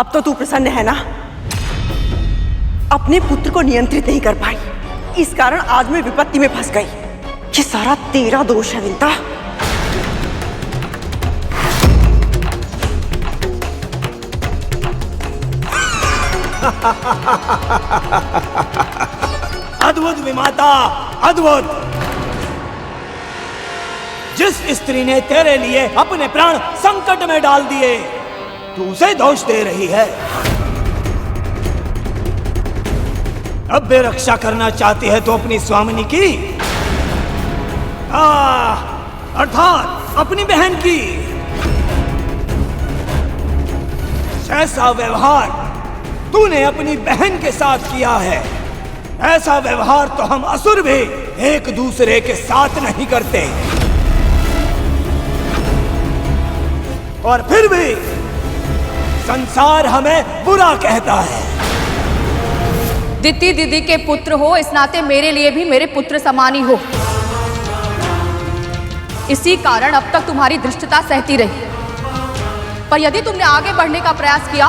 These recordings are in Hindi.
अब तो तू प्रसन्न है ना? अपने पुत्र को नियंत्रित नहीं कर पाई, इस कारण आज मैं विपत्ति में फंस गई। ये सारा तेरा दोष है विंता। अद्भुत विमाता, अद्भुत। जिस स्त्री ने तेरे लिए अपने प्राण संकट में डाल दिए, तू उसे दोष दे रही है। अब भी रक्षा करना चाहती है तो अपनी स्वामिनी की, अर्थात अपनी बहन की। ऐसा व्यवहार तूने अपनी बहन के साथ किया है, ऐसा व्यवहार तो हम असुर भी एक दूसरे के साथ नहीं करते। और फिर भी संसार हमें बुरा कहता है। दिति दीदी के पुत्र हो, इस नाते मेरे लिए भी मेरे पुत्र समान ही हो। इसी कारण अब तक तुम्हारी धृष्टता सहती रही, पर यदि तुमने आगे बढ़ने का प्रयास किया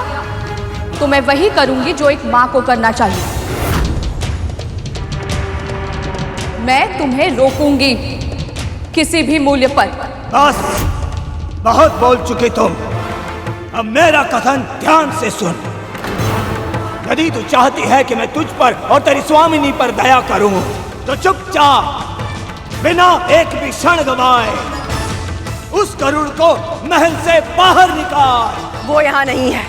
तो मैं वही करूंगी जो एक मां को करना चाहिए। मैं तुम्हें रोकूंगी किसी भी मूल्य पर। बस, बहुत बोल चुके तुम। अब मेरा कथन ध्यान से सुन। यदि तू चाहती है कि मैं तुझ पर और तेरी स्वामिनी पर दया करूं, तो चुपचाप बिना एक भी क्षण गवाए उस गरुड़ को महल से बाहर निकाल। वो यहाँ नहीं है,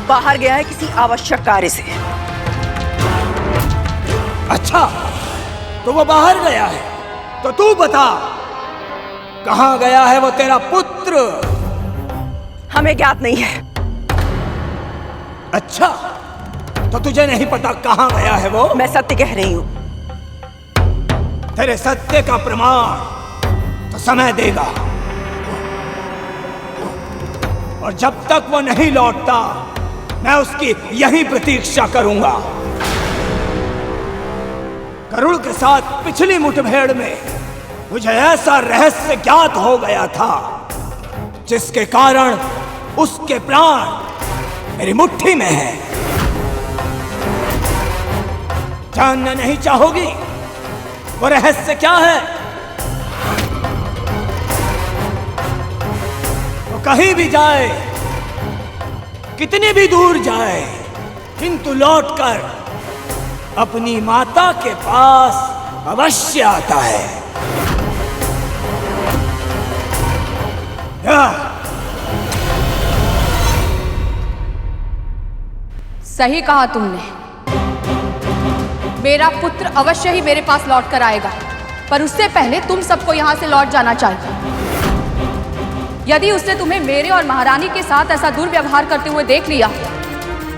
बाहर गया है किसी आवश्यक कार्य से। अच्छा, तो वो बाहर गया है, तो तू बता कहां गया है वो तेरा पुत्र? हमें ज्ञात नहीं है। अच्छा, तो तुझे नहीं पता कहां गया है वो? मैं सत्य कह रही हूं। तेरे सत्य का प्रमाण तो समय देगा, और जब तक वो नहीं लौटता मैं उसकी यही प्रतीक्षा करूंगा। गरुड़ के साथ पिछली मुठभेड़ में मुझे ऐसा रहस्य ज्ञात हो गया था जिसके कारण उसके प्राण मेरी मुट्ठी में है। जानना नहीं चाहोगी वो रहस्य क्या है? वो कहीं भी जाए, कितनी भी दूर जाए, किंतु लौटकर अपनी माता के पास अवश्य आता है। सही कहा तुमने। मेरा पुत्र अवश्य ही मेरे पास लौट कर आएगा, पर उससे पहले तुम सबको यहां से लौट जाना चाहिए। यदि उसने तुम्हें मेरे और महारानी के साथ ऐसा दुर्व्यवहार करते हुए देख लिया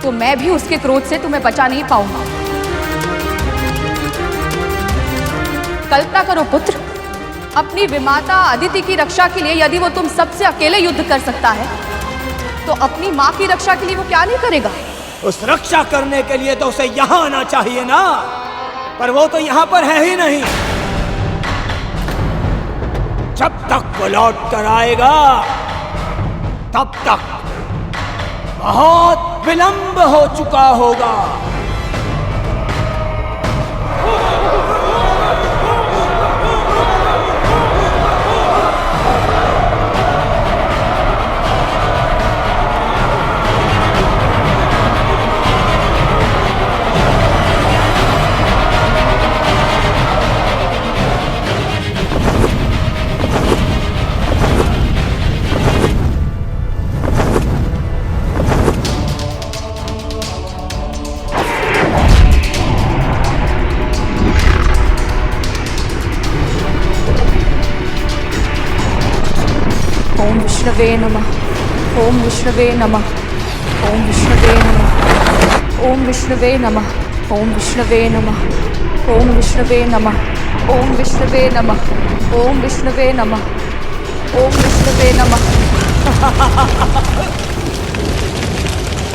तो मैं भी उसके क्रोध से तुम्हें बचा नहीं पाऊंगा। कल्पना करो पुत्र, अपनी विमाता अदिति की रक्षा के लिए यदि वो तुम सबसे अकेले युद्ध कर सकता है, तो अपनी मां की रक्षा के लिए वो क्या नहीं करेगा? उस रक्षा करने के लिए तो उसे यहां आना चाहिए ना, पर वो तो यहां पर है ही नहीं। जब तक वो लौट कर आएगा तब तक बहुत विलंब हो चुका होगा। ओम विष्णवे नमः। ओम विष्णवे नमः। ओम विष्णवे नमः। ओम विष्णवे नमः। ओम विष्णवे नमः। ओम विष्णवे नमः। ओम विष्णवे नमः। ओम विष्णवे नमः। ओम विष्णवे नमः।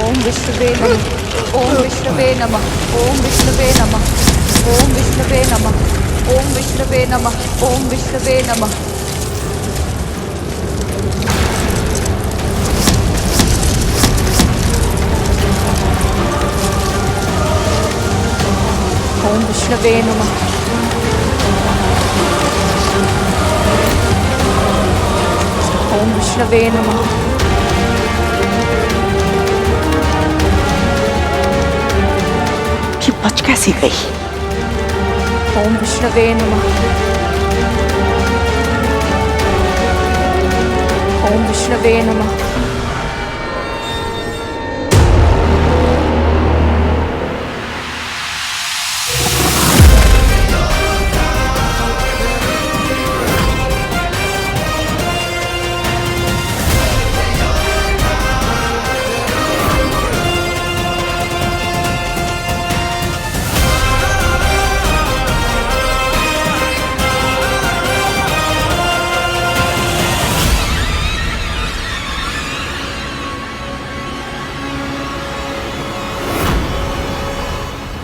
ओम विष्णवे नमः। ओम विष्णवे नमः। ओम विष्णवे नमः। ओम विष्णवे नमः। ओम विष्णवे नमः। ओम विष्णवे नमः। ओम विष्णवे नमः। ओम विष्णवे नमः। कि बच कैसी गई? ओम विष्णवे नमः। ओम विष्णवे नमः।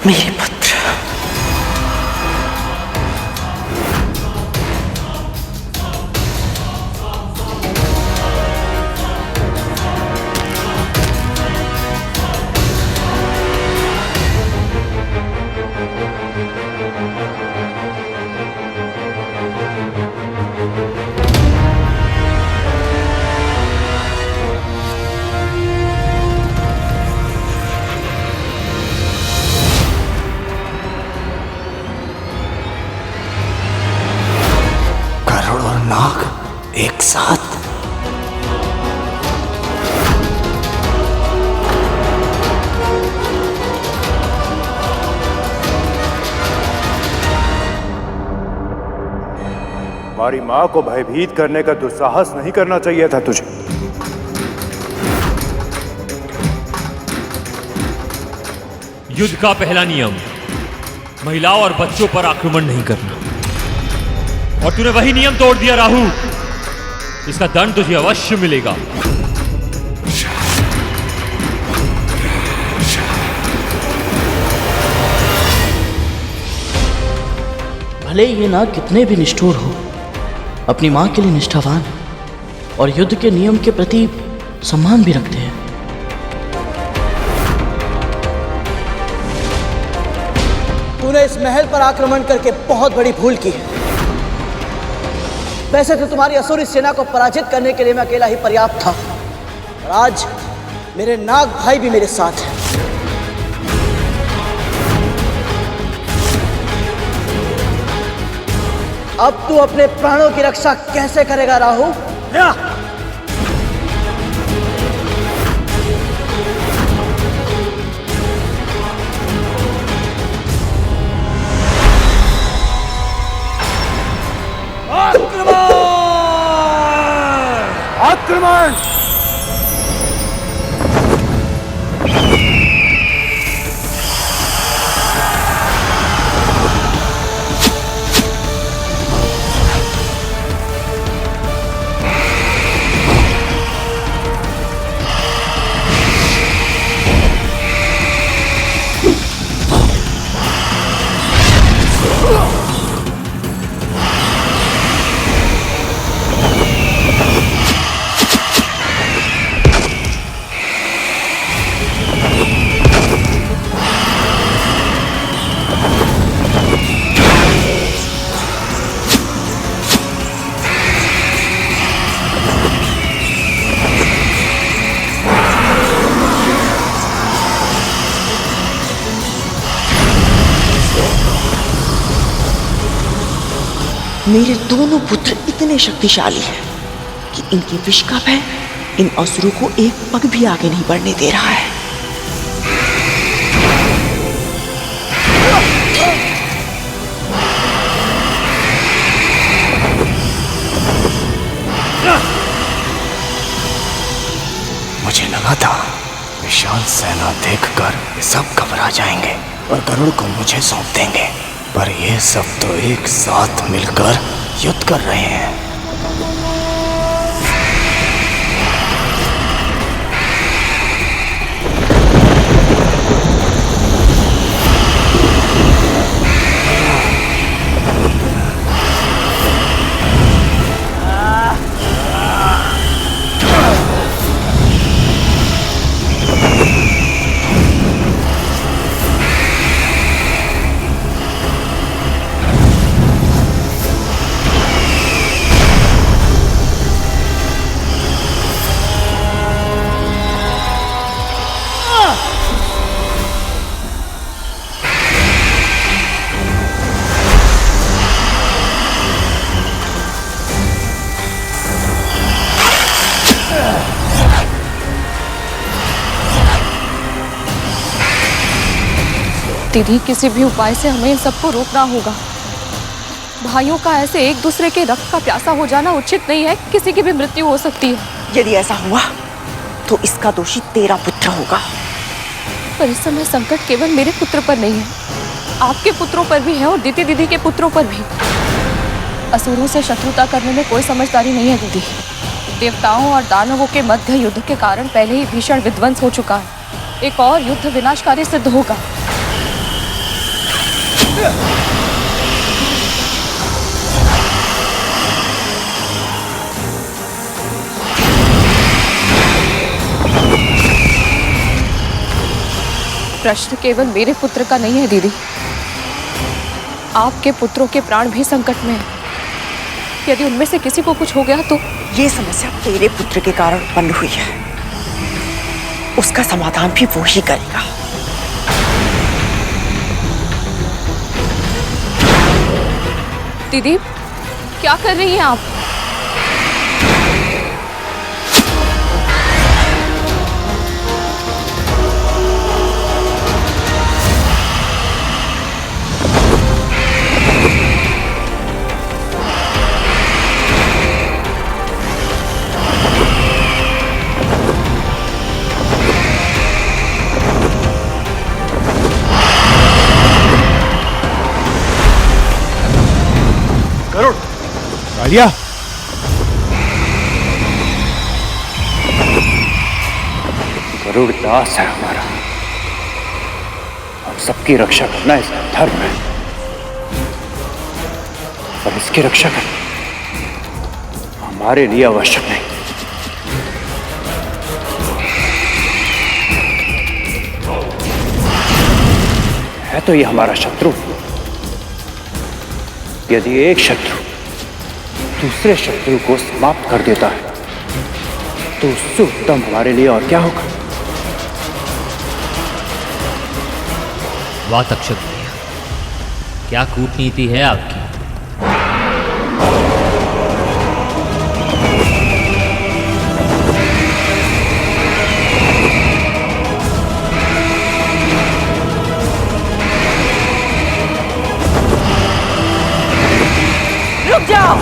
मेरे पुत्र, नाग एक साथ। हमारी मां को भयभीत करने का दुस्साहस नहीं करना चाहिए था तुझे। युद्ध का पहला नियम महिलाओं और बच्चों पर आक्रमण नहीं करना, और तूने वही नियम तोड़ दिया राहु। इसका दंड तुझे अवश्य मिलेगा। भले ये नाग कितने भी निष्ठुर हो, अपनी मां के लिए निष्ठावान और युद्ध के नियम के प्रति सम्मान भी रखते हैं। तूने इस महल पर आक्रमण करके बहुत बड़ी भूल की है। वैसे तो तुम्हारी असुरी सेना को पराजित करने के लिए मैं अकेला ही पर्याप्त था, और आज मेरे नाग भाई भी मेरे साथ हैं। अब तू अपने प्राणों की रक्षा कैसे करेगा राहु? आक्रमण! मेरे दोनों पुत्र इतने शक्तिशाली हैं कि इनके विष का भय इन असुरों को एक पग भी आगे नहीं बढ़ने दे रहा है। मुझे लगा था विशाल सेना देखकर ये सब घबरा जाएंगे और गरुड़ को मुझे सौंप देंगे, पर ये सब तो एक साथ मिलकर युद्ध कर रहे हैं। दीदी, किसी भी उपाय से हमें इन सबको रोकना होगा। भाइयों का ऐसे एक दूसरे के रक्त का प्यासा हो जाना उचित नहीं है। किसी की भी मृत्यु हो सकती है। यदि ऐसा हुआ तो इसका दोषी तेरा पुत्र होगा। पर इस समय संकट केवल मेरे पुत्र पर नहीं है, आपके पुत्रों पर भी है और दीदी दीदी के पुत्रों पर भी। असुरों से शत्रुता करने में कोई समझदारी नहीं है दीदी। देवताओं और दानवों के मध्य युद्ध के कारण पहले ही भीषण विध्वंस हो चुका है। एक और युद्ध विनाशकारी सिद्ध होगा। प्रश्न केवल मेरे पुत्र का नहीं है दीदी, आपके पुत्रों के प्राण भी संकट में हैं। यदि उनमें से किसी को कुछ हो गया तो? ये समस्या तेरे पुत्र के कारण उत्पन्न हुई है, उसका समाधान भी वो ही करेगा। दीदी, क्या कर रही हैं आप? कालिया, गरुड़ दास है हमारा। हम सबकी रक्षा करना इसका धर्म है, पर इसकी रक्षा करना हमारे लिए आवश्यक नहीं। है तो ये हमारा शत्रु। यदि एक शत्रु दूसरे शत्रु को समाप्त कर देता है तो उससे उत्तम हमारे लिए और क्या होगा। वाह तक्षक भैया, क्या कूटनीति है आपकी। रुक जाओ।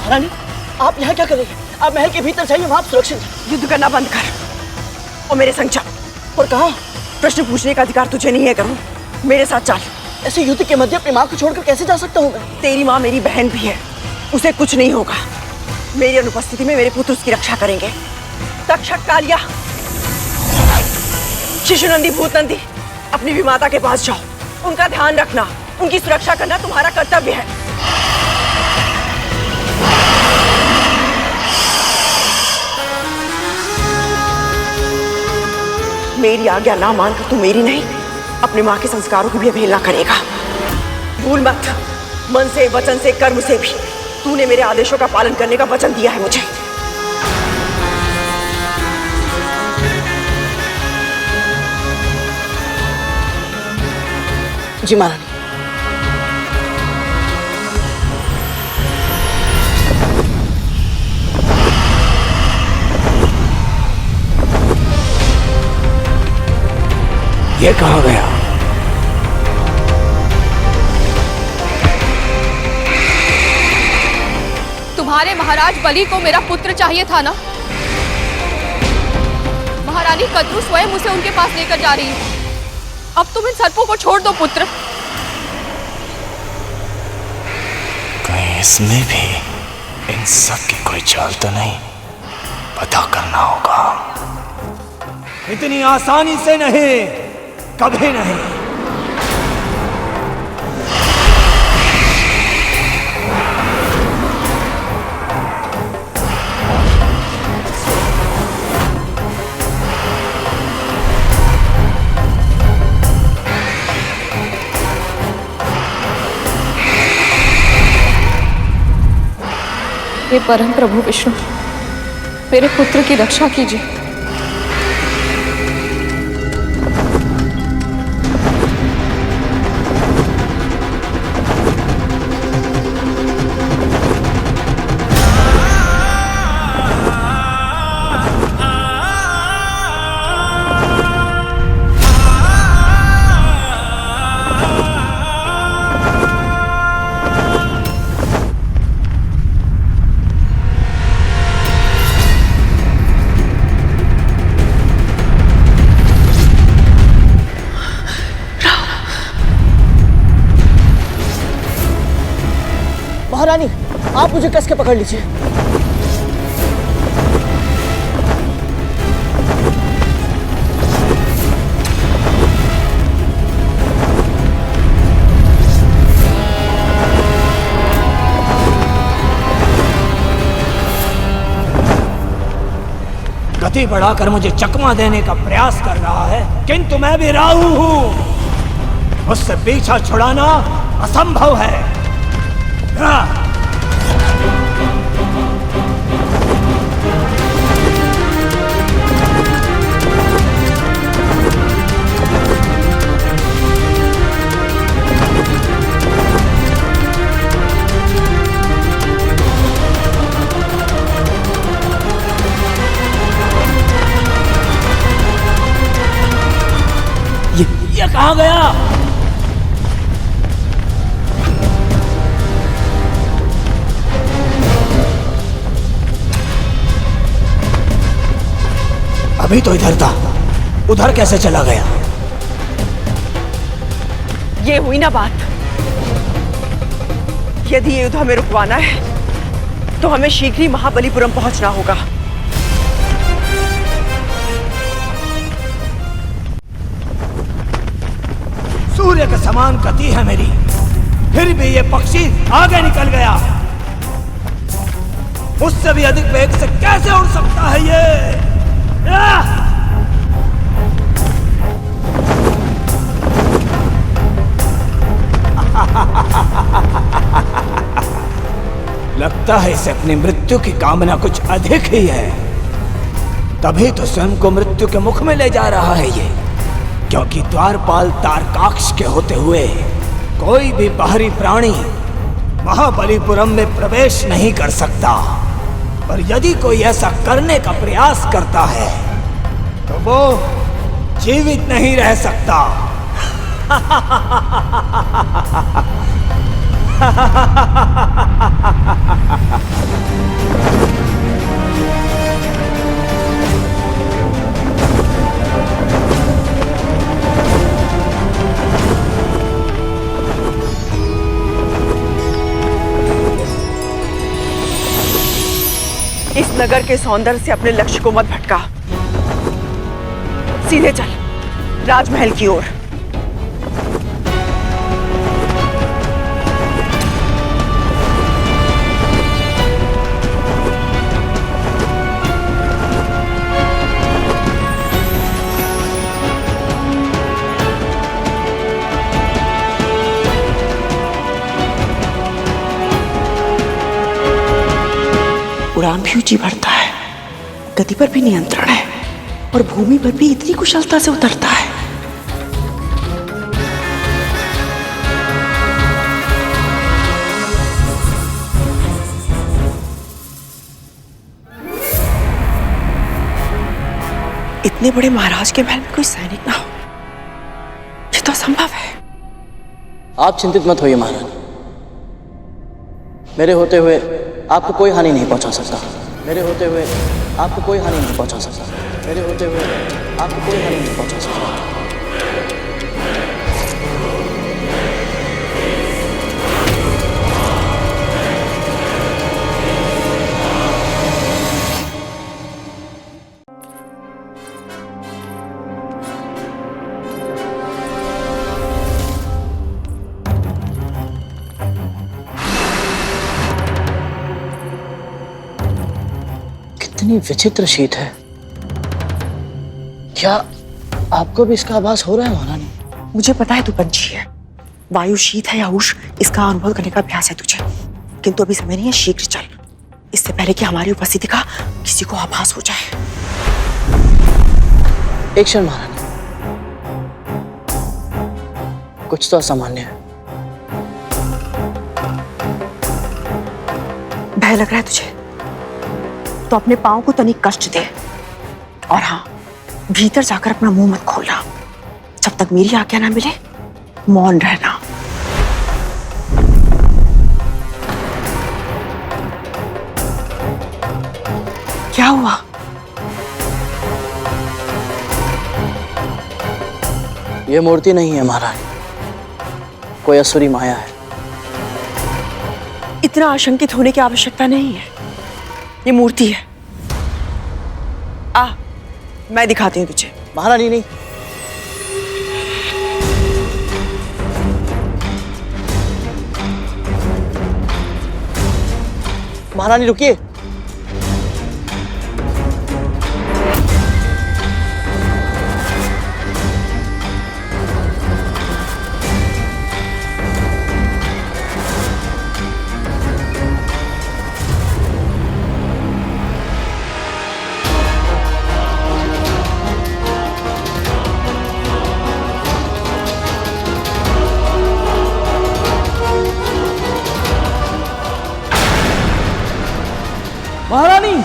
रानी, आप यहाँ क्या कर रही हैं? आप महल के भीतर जाइए, वहाँ सुरक्षित हैं। युद्ध करना बंद कर और मेरे संग चल। और कहाँ? प्रश्न पूछने का अधिकार तुझे नहीं है करूँ। मेरे साथ चल। ऐसे युद्ध के मध्य अपनी माँ को छोड़कर कैसे जा सकता हूँ मैं? तेरी माँ मेरी बहन भी है, उसे कुछ नहीं होगा। मेरी अनुपस्थिति में मेरे पुत्र उसकी रक्षा करेंगे। तक्षक कालिया, शिशुनंदी, भूतनंदी, अपनी भी माता के पास जाओ। उनका ध्यान रखना, उनकी सुरक्षा करना तुम्हारा कर्तव्य है। मेरी आज्ञा ना मानकर तू मेरी नहीं, अपनी माँ के संस्कारों की भी अवहेलना करेगा। भूल मत, मन से, वचन से, कर्म से भी तूने मेरे आदेशों का पालन करने का वचन दिया है मुझे। जी महारानी। ये कहाँ गया? तुम्हारे महाराज बलि को मेरा पुत्र चाहिए था ना? महारानी कद्रू स्वयं उसे उनके पास लेकर जा रही है। अब तुम इन सर्पों को छोड़ दो पुत्र। कहीं इसमें भी इन सब की कोई चाल तो नहीं, पता करना होगा। इतनी आसानी से नहीं, कभी नहीं। हे परम प्रभु विष्णु, मेरे पुत्र की रक्षा कीजिए। महारानी, आप मुझे कस के पकड़ लीजिए। गति बढ़ाकर मुझे चकमा देने का प्रयास कर रहा है, किंतु मैं भी राहु हूं। मुझसे पीछा छुड़ाना असंभव है। ये कहां गया? अभी तो इधर था, उधर कैसे चला गया? ये हुई ना बात। यदि ये युद्ध हमें रुकवाना है तो हमें शीघ्र ही महाबलीपुरम पहुंचना होगा। सूर्य के समान गति है मेरी, फिर भी ये पक्षी आगे निकल गया। उससे भी अधिक वेग से कैसे उड़ सकता है ये? लगता है इसे अपनी मृत्यु की कामना कुछ अधिक ही है, तभी तो स्वयं को मृत्यु के मुख में ले जा रहा है ये। क्योंकि द्वारपाल तारकाक्ष के होते हुए कोई भी बाहरी प्राणी महाबलीपुरम में प्रवेश नहीं कर सकता। पर यदि कोई ऐसा करने का प्रयास करता है तो वो जीवित नहीं रह सकता। इस नगर के सौंदर्य से अपने लक्ष्य को मत भटका, सीधे चल राजमहल की ओर। उड़ान भी ऊंची बढ़ता है, गति पर भी नियंत्रण है और भूमि पर भी इतनी कुशलता से उतरता है। इतने बड़े महाराज के महल में कोई सैनिक ना हो, ये तो असंभव है। आप चिंतित मत होइए महारानी, मेरे होते हुए आपको कोई हानि नहीं पहुंचा सकता। मेरे होते हुए आपको कोई हानि नहीं पहुंचा सकता। मेरे होते हुए आपको कोई हानि नहीं पहुंचा सकता। कितनी विचित्र शीत है। क्या आपको भी इसका आभास हो रहा है महारानी? मुझे पता है तू पंछी है, वायु शीत है या उष्ण इसका अनुभव करने का अभ्यास है तुझे, किंतु अभी समय नहीं है, शीघ्र चल, इससे पहले कि हमारी उपस्थिति का किसी को आभास हो जाए। एक क्षण महारानी, कुछ तो असामान्य है। भय लग रहा है तुझे तो अपने पांव को तनिक कष्ट दे, और हाँ, भीतर जाकर अपना मुंह मत खोलना। जब तक मेरी आज्ञा ना मिले मौन रहना। क्या हुआ? यह मूर्ति नहीं है महारानी, कोई असुरी माया है। इतना आशंकित होने की आवश्यकता नहीं है, ये मूर्ति है। मैं दिखाती हूँ तुझे। महारानी नहीं, महारानी रुकिए। महारानी,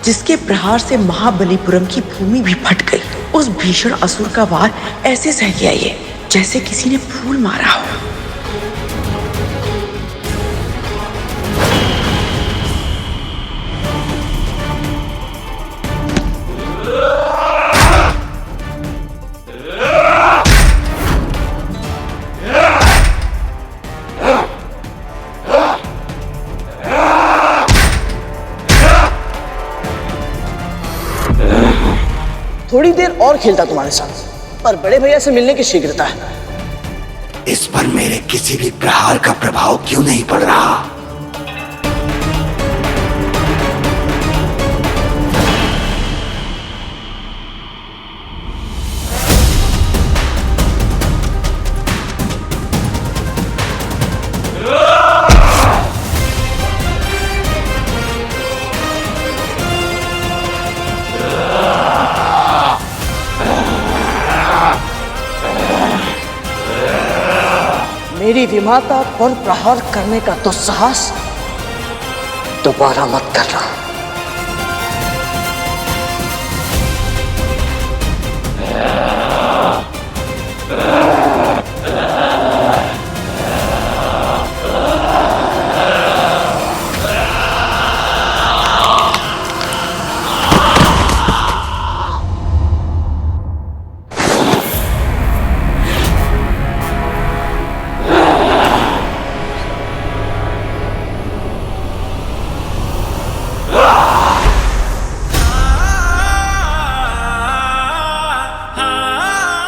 जिसके प्रहार से महाबलीपुरम की भूमि भी फट गई, उस भीषण असुर का वार ऐसे सह गया ये जैसे किसी ने फूल मारा हो। थोड़ी देर और खेलता तुम्हारे साथ, पर बड़े भैया से मिलने की शीघ्रता है। इस पर मेरे किसी भी प्रहार का प्रभाव क्यों नहीं पड़ रहा? मेरी विमाता पर प्रहार करने का दुस्साहस दोबारा मत करना।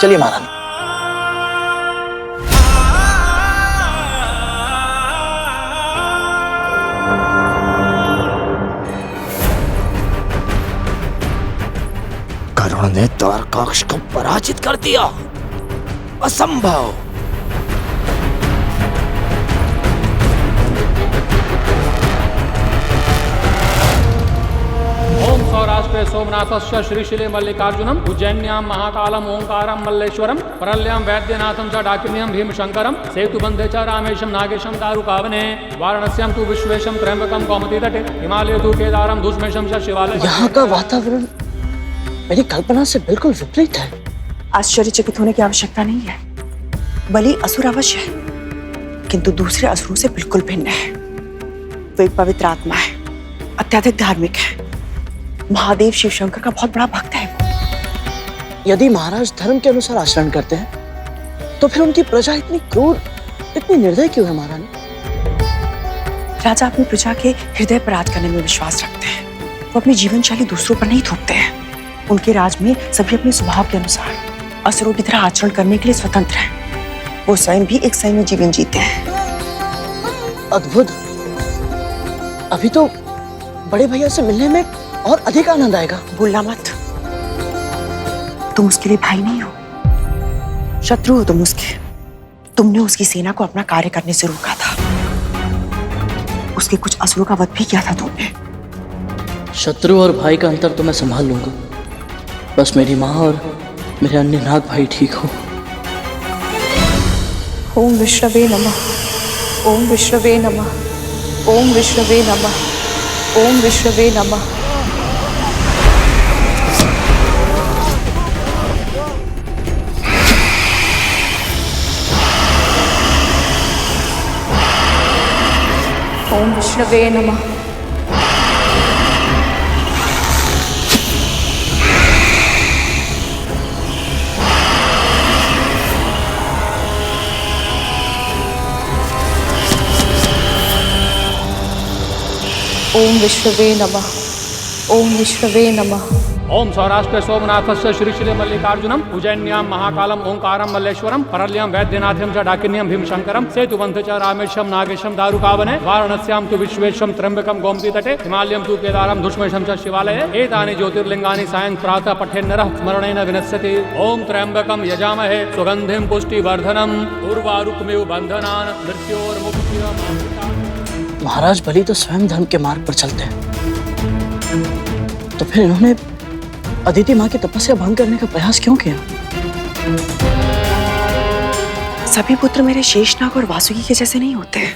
चलिए महारानी। करुण ने द्वारकाक्ष को पराजित कर दिया, असंभव। ओम सौराष्ट्रे सोमनाथस्य श्रीशिले मल्लिकार्जुनम उज्जैन्यां महाकालम ओंकारम मल्लेश्वरम परल्यां वैद्यनाथं च डाकिन्यं भीमशंकरम सेतुबंधे च रामेशं नागेशं दारुकावने वाराणस्यां तु विश्वेशं त्र्यंबकं कौमुदी तटे हिमालय तु केदारं दुष्मेशं च शिवालय। यहाँ का वातावरण मेरी कल्पना से बिल्कुल विपरीत है। आश्चर्यचकित होने की आवश्यकता नहीं है। बलि असुर अवश्य है, किंतु दूसरे असुरों से बिल्कुल भिन्न है। वो एक पवित्र आत्मा है, अत्यधिक धार्मिक है, महादेव शिव शंकर का बहुत बड़ा भक्त है। यदि महाराज धर्म के अनुसार आचरण करते हैं तो फिर उनकी प्रजा इतनी क्रूर, इतनी निर्दयी क्यों है महारानी? राजा अपनी प्रजा के हृदय पर राज करने में विश्वास रखते हैं। वो अपनी जीवन शैली दूसरों पर नहीं थोपते हैं। उनके राज में सभी अपने स्वभाव के अनुसार असुरों की तरह आचरण करने के लिए स्वतंत्र हैं। वो स्वयं भी एक संयमी जीवन जीते हैं। अद्भुत। अभी तो बड़े भैया से मिलने में और अधिक आनंद आएगा। भूलना मत, तुम उसके लिए भाई नहीं हो, शत्रु हो तुम उसके। तुमने उसकी सेना को अपना कार्य करने से रोका था। उसके कुछ असुरों का वध भी किया था तुमने। शत्रु और भाई का अंतर तो मैं संभाल लूंगा, बस मेरी माँ और मेरे अन्य नाग भाई ठीक हो। ओम विष्णवे नमः। ओम विष्णवे नमः। ओम विष्णवे नमः। ओम विष्णवे नमः। ओम विष्णवे नमः। ओम विष्णवे नमः। ओम विष्णवे नमः। ओम सौराष्ट्र सोमनाथस्य श्रीशिले मल्लिकार्जुनम उज्जैन्यां महाकालम ओंकारम मल्लेश्वरम परल्यां वैद्यनाथ्यं च डाकिन्यं भीमशंकरम सेतुबन्धे च रामेशं नागेशं दारुकावने वाराणस्यां तु विश्वेशं त्र्यंबकं गोमती तटे हिमालयं तु केदारं धुष्मेशं च शिवालये एतानि ज्योतिर्लिंगानि सायं प्रातः पठेन्नरः स्मरणेन विनश्यति। ओम त्र्यंबकं यजामहे सुगंधिं पुष्टिवर्धनम् उर्वारुकमिव बन्धनान् मृत्योर्मुक्तिम्। महाराज बलि तो स्वयं धर्म के मार्ग पर चलते हैं, तो फिर इन्होंने अदिति माँ की तपस्या भंग करने का प्रयास क्यों किया? सभी पुत्र मेरे शेषनाग और वासुकी के जैसे नहीं होते हैं,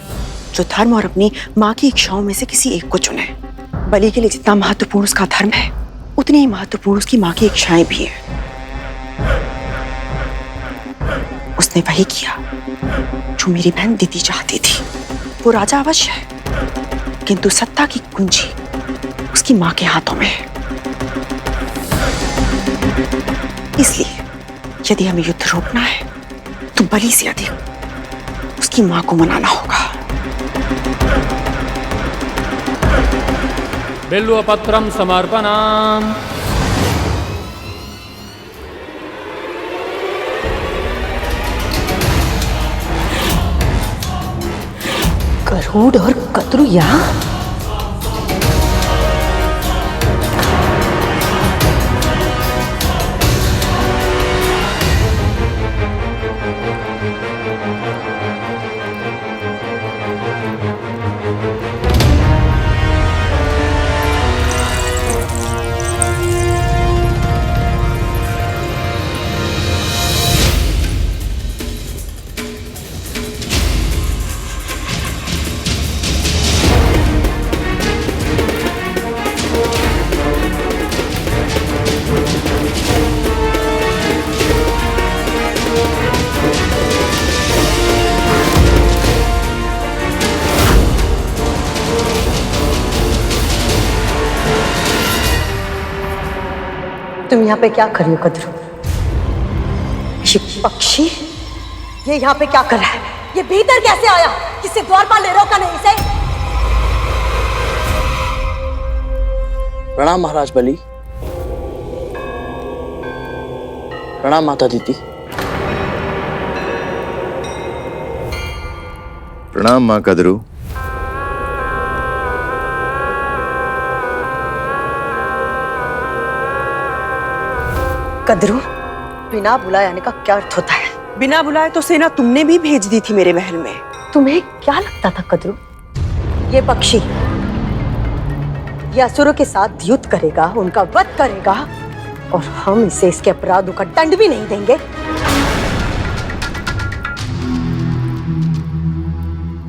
जो धर्म और अपनी माँ की इच्छाओं में से किसी एक को चुने। बलि के लिए जितना महत्वपूर्ण उसका धर्म है, उतनी ही महत्वपूर्ण उसकी माँ की इच्छाएं भी है। उसने वही किया जो मेरी बहन दीदी चाहती थी। वो राजा अवश्य है, किंतु सत्ता की कुंजी उसकी माँ के हाथों में है। इसलिए यदि हमें युद्ध रोकना है तो बलि से अधिक उसकी माँ को मनाना होगा। बिल्वपत्रं समर्पणाम्। गरुड़ और कद्रु यहाँ? तुम यहाँ पे क्या कर रही हो कद्रू? ये पक्षी ये यहाँ पे क्या कर रहा है? ये भीतर कैसे आया? किसी द्वारपाल ने रोका नहीं इसे? प्रणाम महाराज बलि। प्रणाम माता दीदी। प्रणाम माँ कद्रू। कद्रू, बिना बुलाए आने का क्या अर्थ होता है? बिना बुलाए तो सेना तुमने भी भेज दी थी मेरे महल में। तुम्हें क्या लगता था कद्रू? ये पक्षी ये असुरों के साथ युद्ध करेगा, उनका वध करेगा और हम इसे इसके अपराधों का दंड भी नहीं देंगे?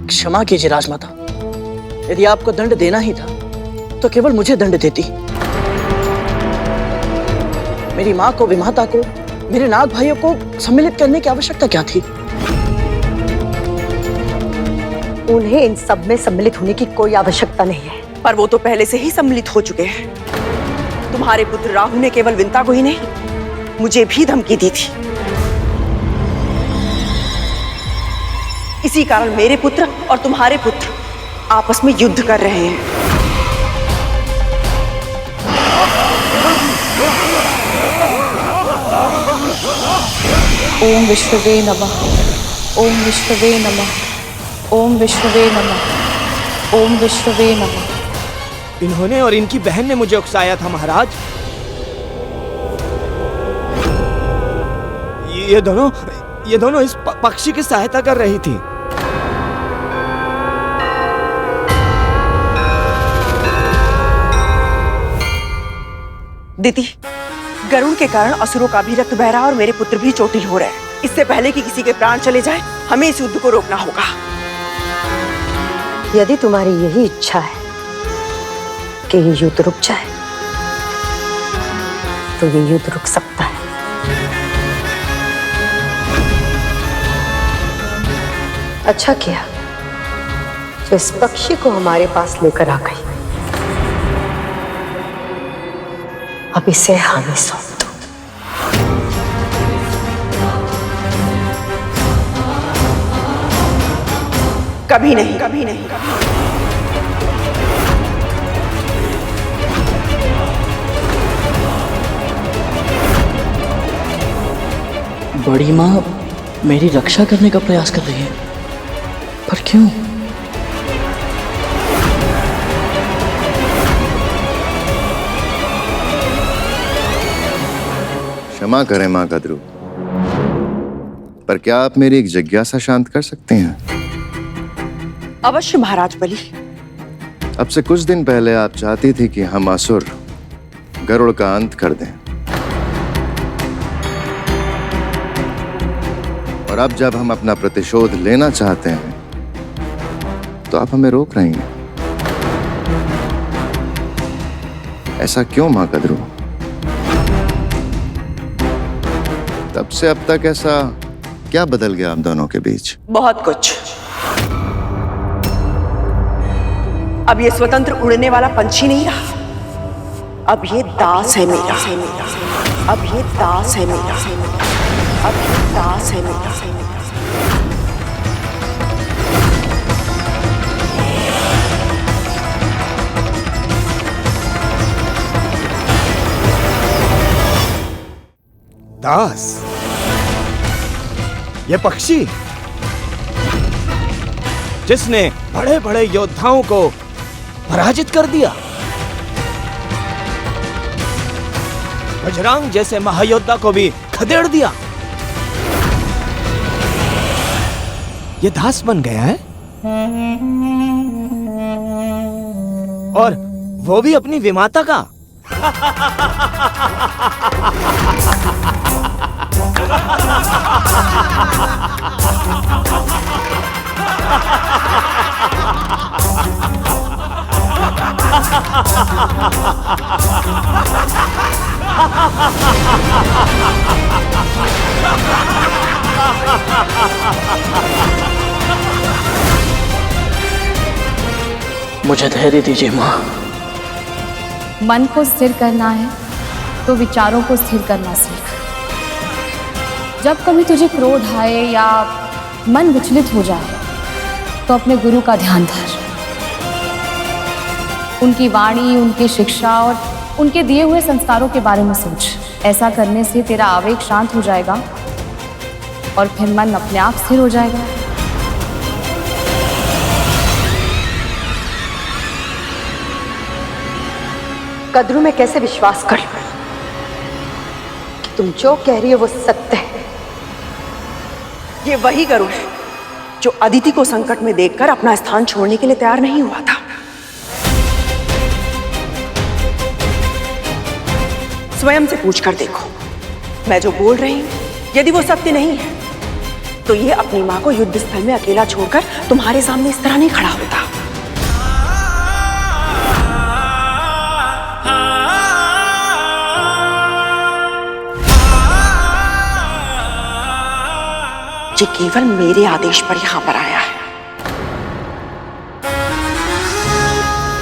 क्षमा कीजिए राजमाता, यदि आपको दंड देना ही था तो केवल मुझे दंड देती। मेरी माँ को, विमाता को मेरे नाग भाइयों को सम्मिलित करने की आवश्यकता क्या थी? उन्हें इन सब में सम्मिलित होने की कोई आवश्यकता नहीं है। पर वो तो पहले से ही सम्मिलित हो चुके हैं। तुम्हारे पुत्र राहु ने केवल विंता को ही नहीं, मुझे भी धमकी दी थी। इसी कारण मेरे पुत्र और तुम्हारे पुत्र आपस में युद्ध कर रहे हैं। ओम विष्णवे नमः। ओम विष्णवे नमः। ओम विष्णवे नमः। ओम विष्णवे नमः। इन्होंने और इनकी बहन ने मुझे उकसाया था महाराज। ये दोनों इस पक्षी की सहायता कर रही थी। दीदी, गरुड़ के कारण असुरों का भी रक्त बह रहा और मेरे पुत्र भी चोटिल हो रहे हैं। इससे पहले कि किसी के प्राण चले जाए, हमें इस युद्ध को रोकना होगा। यदि तुम्हारी यही इच्छा है कि ये युद्ध रुक जाए, तो ये युद्ध रुक सकता है। अच्छा किया जो इस पक्षी को हमारे पास लेकर आ गई। अब इसे हमें सौंप दो। कभी नहीं, कभी नहीं, कभी नहीं। बड़ी माँ मेरी रक्षा करने का प्रयास कर रही है, पर क्यों? क्षमा करें माँ कद्रू, पर क्या आप मेरी एक जिज्ञासा शांत कर सकते हैं? अवश्य महाराज बलि। अब से कुछ दिन पहले आप चाहती थी कि हम असुर गरुड़ का अंत कर दें, और अब जब हम अपना प्रतिशोध लेना चाहते हैं तो आप हमें रोक रही हैं। ऐसा क्यों माँ कद्रू? तब से अब तक ऐसा क्या बदल गया आप दोनों के बीच? बहुत कुछ। अब ये स्वतंत्र उड़ने वाला पंछी नहीं रहा, अब ये दास है मेरा। अब ये दास है मेरा। अब ये दास है मेरा। दास? ये पक्षी जिसने बड़े बड़े योद्धाओं को पराजित कर दिया, बजरंग जैसे महायोद्धा को भी खदेड़ दिया, ये दास बन गया है? और वो भी अपनी विमाता का? मुझे धैर्य दीजिए माँ। मन को स्थिर करना है तो विचारों को स्थिर करना सीख। जब कभी तुझे क्रोध आए या मन विचलित हो जाए तो अपने गुरु का ध्यान धर। उनकी वाणी, उनकी शिक्षा और उनके दिए हुए संस्कारों के बारे में सोच। ऐसा करने से तेरा आवेग शांत हो जाएगा और फिर मन अपने आप स्थिर हो जाएगा। कद्रू में कैसे विश्वास करूं कि तुम जो कह रही हो वो सत्य है? ये वही गरुड़ है जो अदिति को संकट में देखकर अपना स्थान छोड़ने के लिए तैयार नहीं हुआ था। स्वयं से पूछ कर देखो, मैं जो बोल रही हूं यदि वो सत्य नहीं है तो ये अपनी मां को युद्ध स्थल में अकेला छोड़कर तुम्हारे सामने इस तरह नहीं खड़ा होता। ये केवल मेरे आदेश पर यहां पर आया है,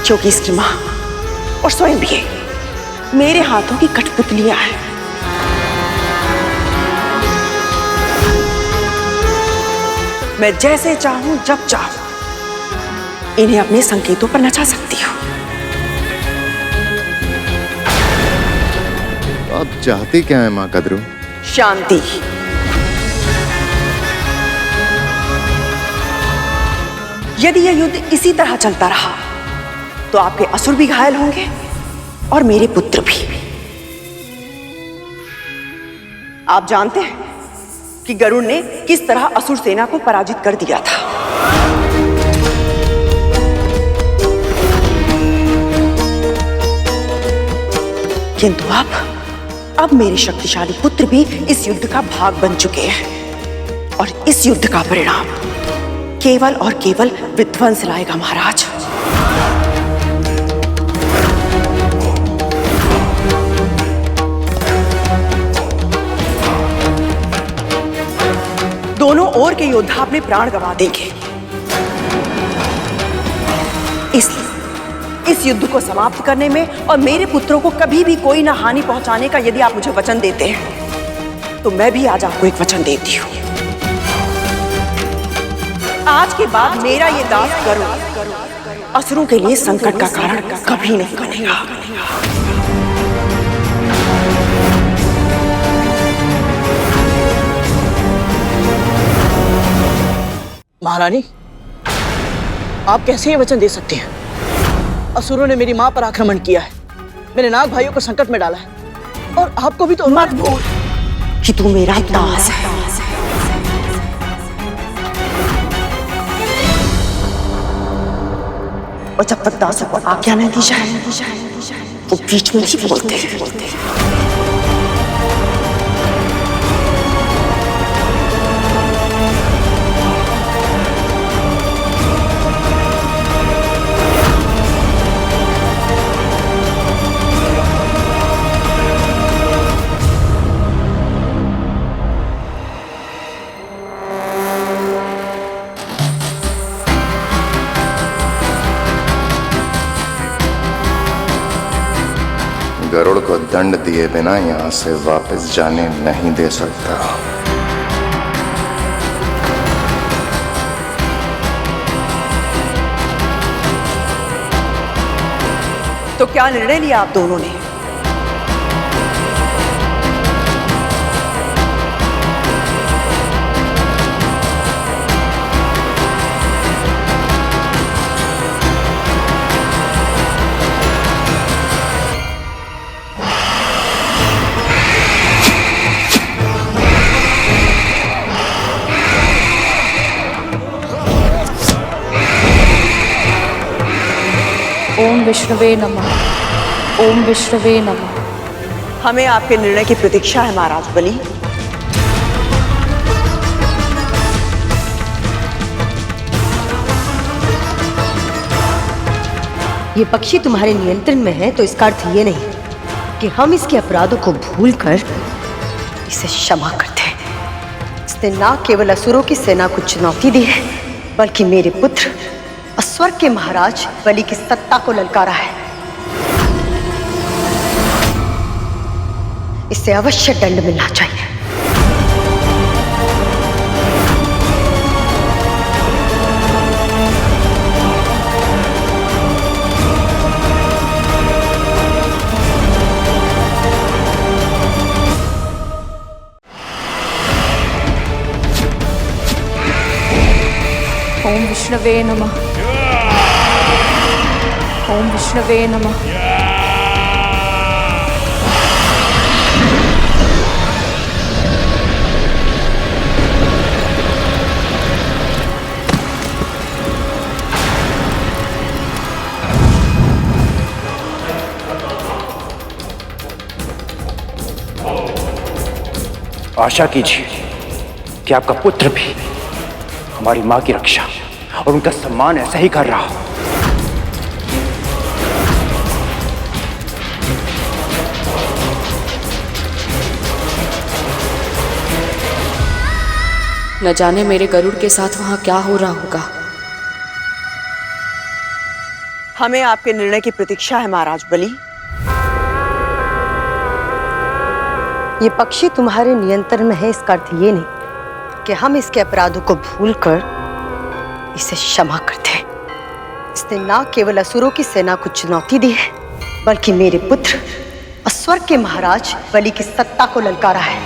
क्योंकि इसकी मां और स्वयं भी मेरे हाथों की कठपुतलियां हैं। मैं जैसे चाहूं जब चाहूं इन्हें अपने संकेतों पर नचा सकती हूं। आप चाहती क्या है माँ कद्रू? शांति। यदि यह युद्ध इसी तरह चलता रहा तो आपके असुर भी घायल होंगे और मेरे पुत्र भी। आप जानते हैं कि गरुड़ ने किस तरह असुर सेना को पराजित कर दिया था। किंतु अब मेरे शक्तिशाली पुत्र भी इस युद्ध का भाग बन चुके हैं और इस युद्ध का परिणाम केवल और केवल विध्वंस लाएगा महाराज। दोनों ओर के योद्धा अपने प्राण गंवा देंगे। इसलिए इस युद्ध को समाप्त करने में और मेरे पुत्रों को कभी भी कोई ना हानि पहुंचाने का यदि आप मुझे वचन देते हैं तो मैं भी आज आपको एक वचन देती हूं। आज के बाद मेरा ये दास गरुड़ असुरों के लिए संकट का कारण कभी नहीं बनेगा। महारानी, आप कैसे ये वचन दे सकती हैं? असुरों ने मेरी मां पर आक्रमण किया है, मेरे नाग भाइयों को संकट में डाला है और आपको भी तो मत बोल कि तू मेरा दास है। और जब तक दासों को आज्ञा नहीं दी जाए वो बीच में ही बोलते हैं। गरुड़ को दंड दिए बिना यहां से वापस जाने नहीं दे सकता। तो क्या निर्णय लिया आप दोनों ने? ओम विष्णुवे नमः। ओम विष्णुवे नमः। हमें आपके निर्णय की प्रतीक्षा है महाराज बलि। ये पक्षी तुम्हारे नियंत्रण में है तो इसका अर्थ ये नहीं कि हम इसके अपराधों को भूलकर इसे क्षमा करते हैं। इसने न केवल असुरों की सेना को चुनौती दी है बल्कि मेरे पुत्र और स्वर्ग के महाराज बलि की सत्ता को ललकारा है। इसे अवश्य दंड मिलना चाहिए। ओम विष्णुवे नमः। ओम विष्णुवे नमः। आशा कीजिए कि आपका पुत्र भी हमारी मां की रक्षा और उनका सम्मान ऐसा ही कर रहा हो। न जाने मेरे गरुड़ के साथ वहां क्या हो रहा होगा। हमें आपके निर्णय की प्रतीक्षा है महाराज बलि। ये पक्षी तुम्हारे नियंत्रण में है, इसका अर्थ ये नहीं कि हम इसके अपराधों को भूलकर इसे क्षमा करते हैं। इसने ना केवल असुरों की सेना को चुनौती दी है, बल्कि मेरे पुत्र और स्वर्ग के महाराज बलि की सत्ता को ललकारा है।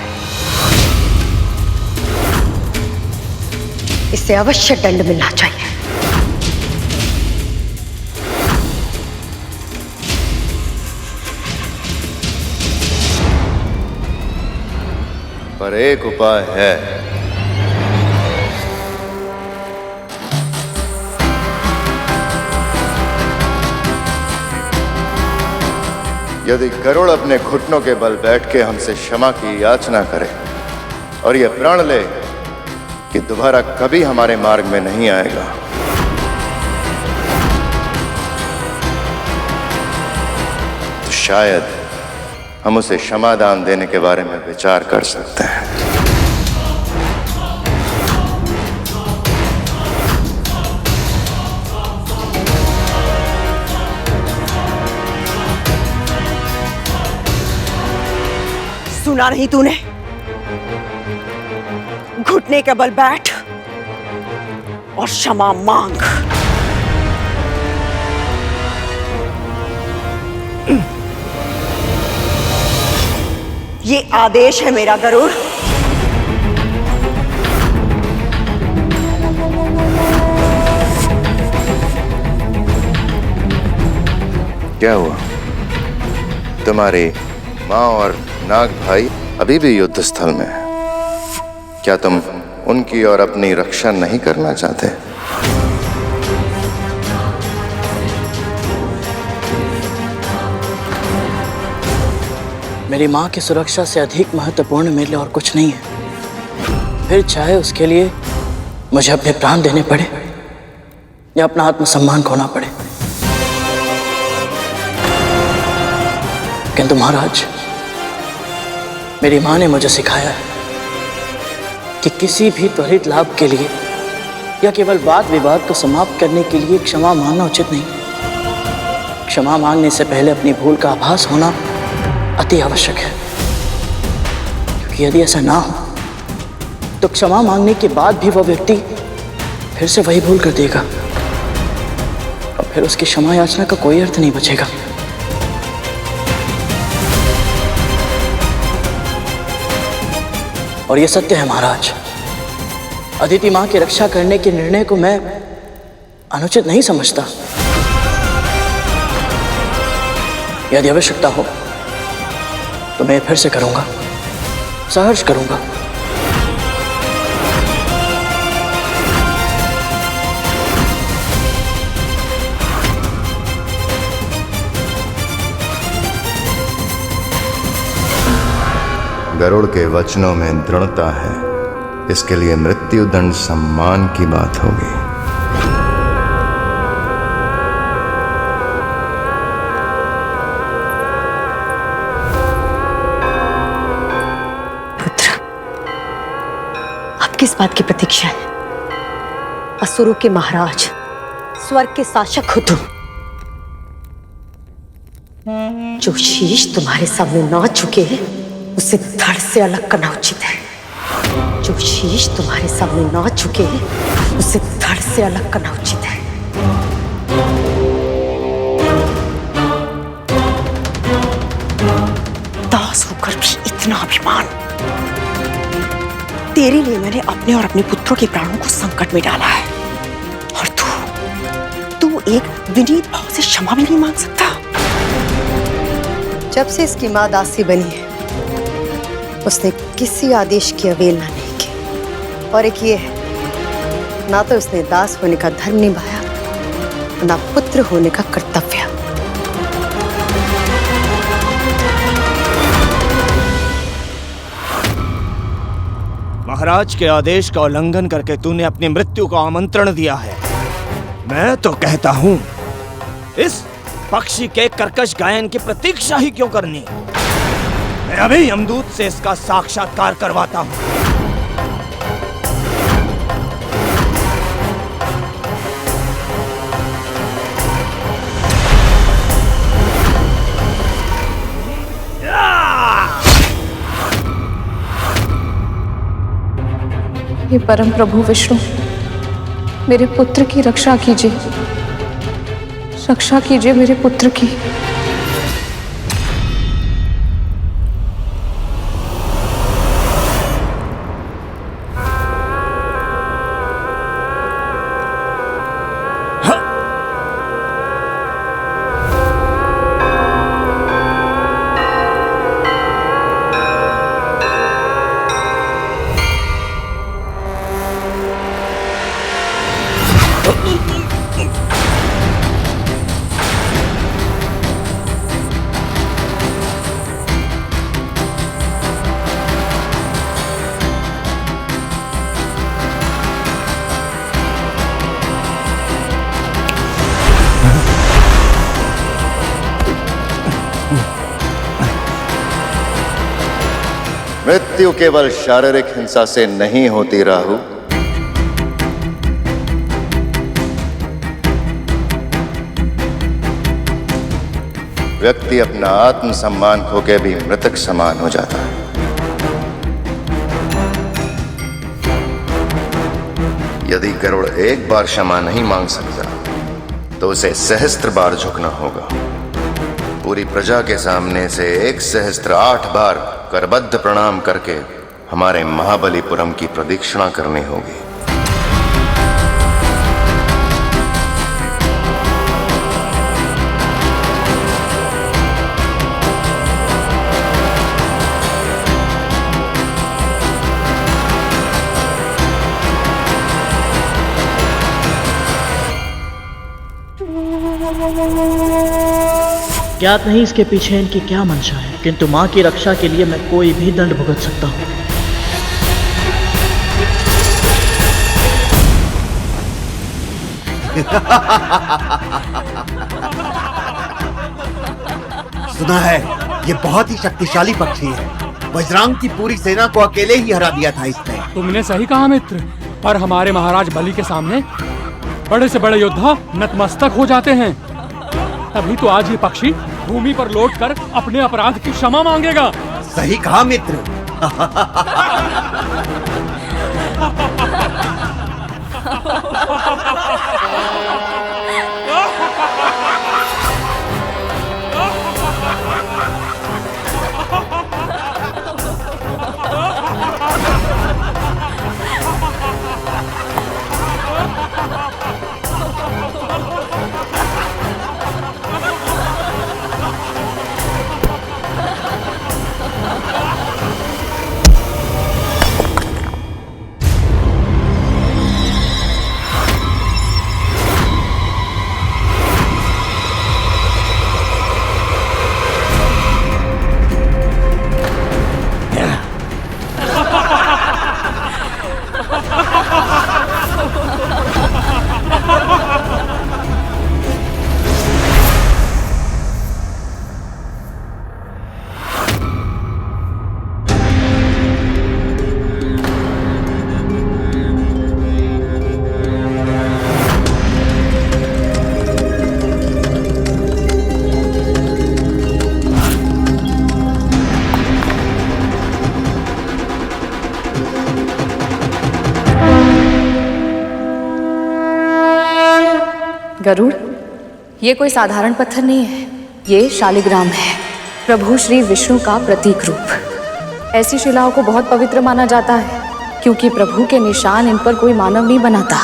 इसे अवश्य दंड मिलना चाहिए। पर एक उपाय है। यदि गरुड़ अपने घुटनों के बल बैठ के हमसे क्षमा की याचना करे और यह प्रण ले कि दोबारा कभी हमारे मार्ग में नहीं आएगा, तो शायद हम उसे क्षमादान देने के बारे में विचार कर सकते हैं। सुना नहीं तूने? घुटने के बल बैठ और क्षमा मांग। ये आदेश है मेरा गरुड़। क्या हुआ? तुम्हारी माँ और नाग भाई अभी भी युद्ध स्थल में है। क्या तुम उनकी और अपनी रक्षा नहीं करना चाहते? मेरी माँ की सुरक्षा से अधिक महत्वपूर्ण मेरे लिए और कुछ नहीं है। फिर चाहे उसके लिए मुझे अपने प्राण देने पड़े या अपना आत्मसम्मान खोना पड़े। किंतु महाराज, मेरी माँ ने मुझे सिखाया है कि किसी भी त्वरित लाभ के लिए या केवल वाद विवाद को समाप्त करने के लिए क्षमा मांगना उचित नहीं। क्षमा मांगने से पहले अपनी भूल का आभास होना अति आवश्यक है, क्योंकि यदि ऐसा ना हो तो क्षमा मांगने के बाद भी वह व्यक्ति फिर से वही भूल कर देगा और फिर उसकी क्षमा याचना का कोई अर्थ नहीं बचेगा। और यह सत्य है महाराज, अदिति मां की रक्षा करने के निर्णय को मैं अनुचित नहीं समझता। यदि आवश्यकता हो तो मैं फिर से करूंगा, सहर्ष करूंगा। गरुड़ के वचनों में दृढ़ता है, इसके लिए मृत्युदंड सम्मान की बात होगी। पुत्र, अब किस बात की प्रतीक्षा है? असुरों के महाराज, स्वर्ग के शासक हो तुम। जो शीश तुम्हारे सामने ना झुके उसे धड़ से अलग करना उचित है। जो शीश तुम्हारे सामने ना झुके उसे धड़ से अलग करना उचित है। दास होकर भी इतना अभिमान। तेरे लिए मैंने अपने और अपने पुत्रों के प्राणों को संकट में डाला है, और तू एक विनीत भाव से क्षमा भी नहीं मांग सकता। जब से इसकी मां दासी बनी है, उसने किसी आदेश की अवहेलना नहीं की। और एक ये है, ना तो उसने दास होने का धर्म निभाया, ना पुत्र होने का कर्तव्य। महाराज के आदेश का उल्लंघन करके तूने अपनी मृत्यु को आमंत्रण दिया है। मैं तो कहता हूं, इस पक्षी के कर्कश गायन की प्रतीक्षा ही क्यों करनी? मैं अभी यमदूत से इसका साक्षात्कार करवाता हूं। हे परम प्रभु विष्णु, मेरे पुत्र की रक्षा कीजिए, रक्षा कीजिए मेरे पुत्र की। मृत्यु केवल शारीरिक हिंसा से नहीं होती राहु, व्यक्ति अपना आत्मसम्मान खो के भी मृतक समान हो जाता है। यदि गरुड़ एक बार क्षमा नहीं मांग सकता तो उसे सहस्त्र बार झुकना होगा। पूरी प्रजा के सामने से 1 सहस्त्र 8 बार करबद्ध प्रणाम करके हमारे महाबलीपुरम की प्रदक्षिणा करनी होगी। ज्ञात नहीं इसके पीछे इनकी क्या मंशा है, किंतु मां की रक्षा के लिए मैं कोई भी दंड भुगत सकता हूं। सुना है ये बहुत ही शक्तिशाली पक्षी है। वज्रांग की पूरी सेना को अकेले ही हरा दिया था इसने। तुमने सही कहा मित्र, पर हमारे महाराज बलि के सामने बड़े से बड़े योद्धा नतमस्तक हो जाते हैं। अभी तो आज ये पक्षी भूमि पर लौटकर अपने अपराध की क्षमा मांगेगा। सही कहा मित्र। गरुड़, ये कोई साधारण पत्थर नहीं है, ये शालिग्राम है, प्रभु श्री विष्णु का प्रतीक रूप। ऐसी शिलाओं को बहुत पवित्र माना जाता है क्योंकि प्रभु के निशान इन पर कोई मानव नहीं बनाता,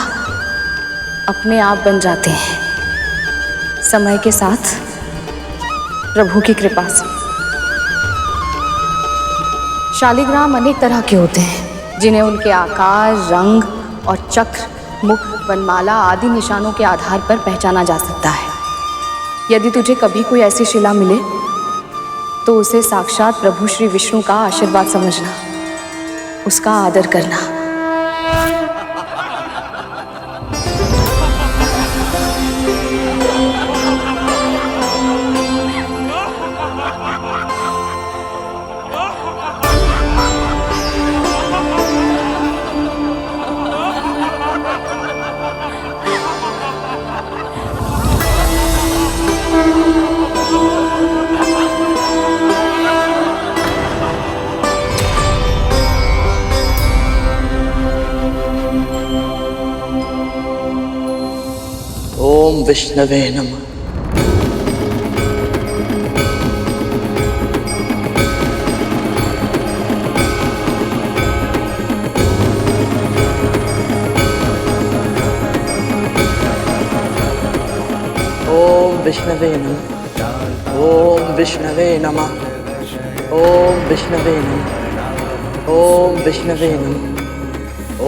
अपने आप बन जाते हैं समय के साथ प्रभु की कृपा से। शालिग्राम अनेक तरह के होते हैं जिन्हें उनके आकार, रंग और चक्र, मुख, वनमाला आदि निशानों के आधार पर पहचाना जा सकता है। यदि तुझे कभी कोई ऐसी शिला मिले तो उसे साक्षात प्रभु श्री विष्णु का आशीर्वाद समझना, उसका आदर करना। ओम विष्णवे नमः। ओम विष्णवे नमः। ओम विष्णवे नमः। ओम विष्णवे नमः। ओम विष्णवे नमः।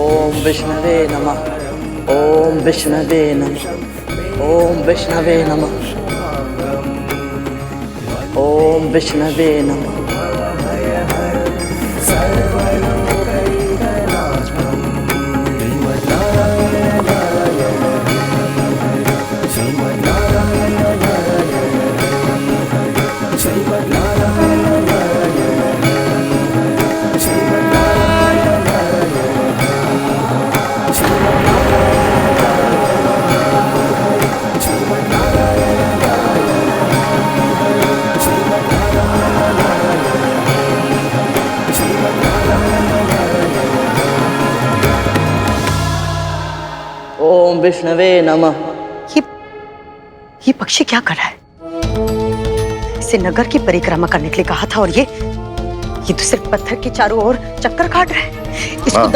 ओम विष्णवे नमः। ओम विष्णवे नमः। ओम विष्णवे नमः। ओम विष्णवे नमः। ओम विष्णवे नमः। ये पक्षी क्या कर रहा है? इसे नगर की परिक्रमा करने के लिए कहा था और ये तो सिर्फ पत्थर के चारों ओर चक्कर काट रहा है। इसको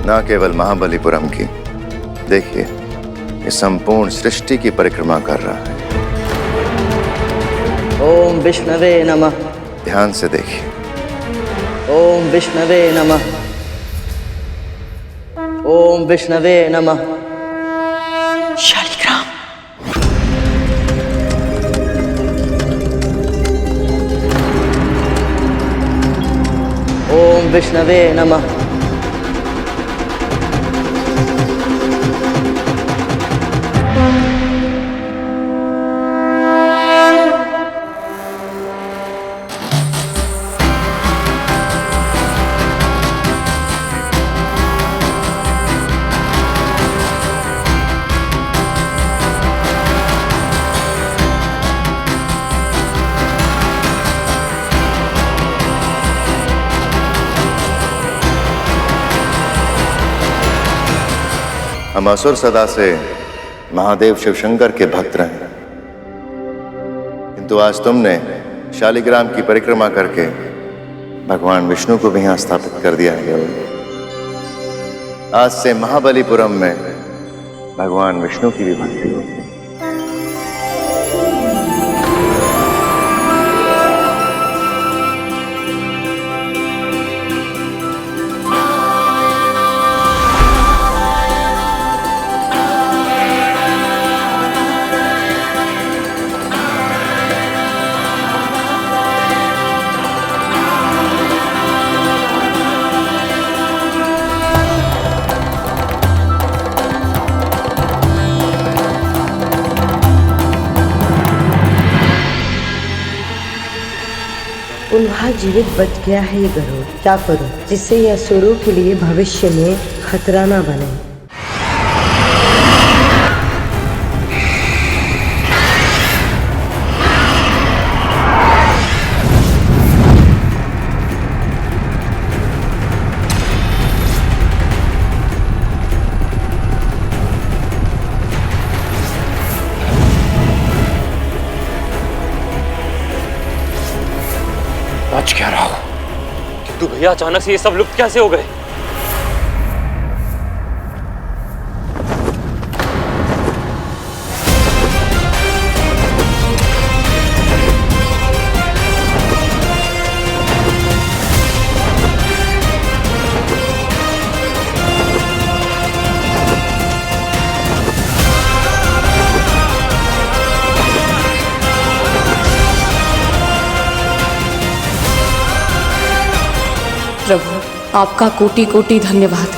ना केवल महाबलीपुरम की, देखिए ये संपूर्ण सृष्टि की परिक्रमा कर रहा है। ओम विष्णवे नमः। ध्यान से देखिए। ओम विष्णवे नमः। ओम विष्णवे नमः। शालिग्राम। ओम विष्णवे नमः। हम असुर सदा से महादेव शिवशंकर के भक्त रहे, किंतु आज तुमने शालिग्राम की परिक्रमा करके भगवान विष्णु को भी यहाँ स्थापित कर दिया है। आज से महाबलीपुरम में भगवान विष्णु की भी भक्ति होगी। उन्हा जीवित बच गया है ये गरुड़। क्या करूं जिससे यह असुरों के लिए भविष्य में खतरा ना बने। बच क्या रहा हो, किंतु भैया अचानक से ये सब लुप्त कैसे हो गए? प्रभु, आपका कोटि कोटि धन्यवाद।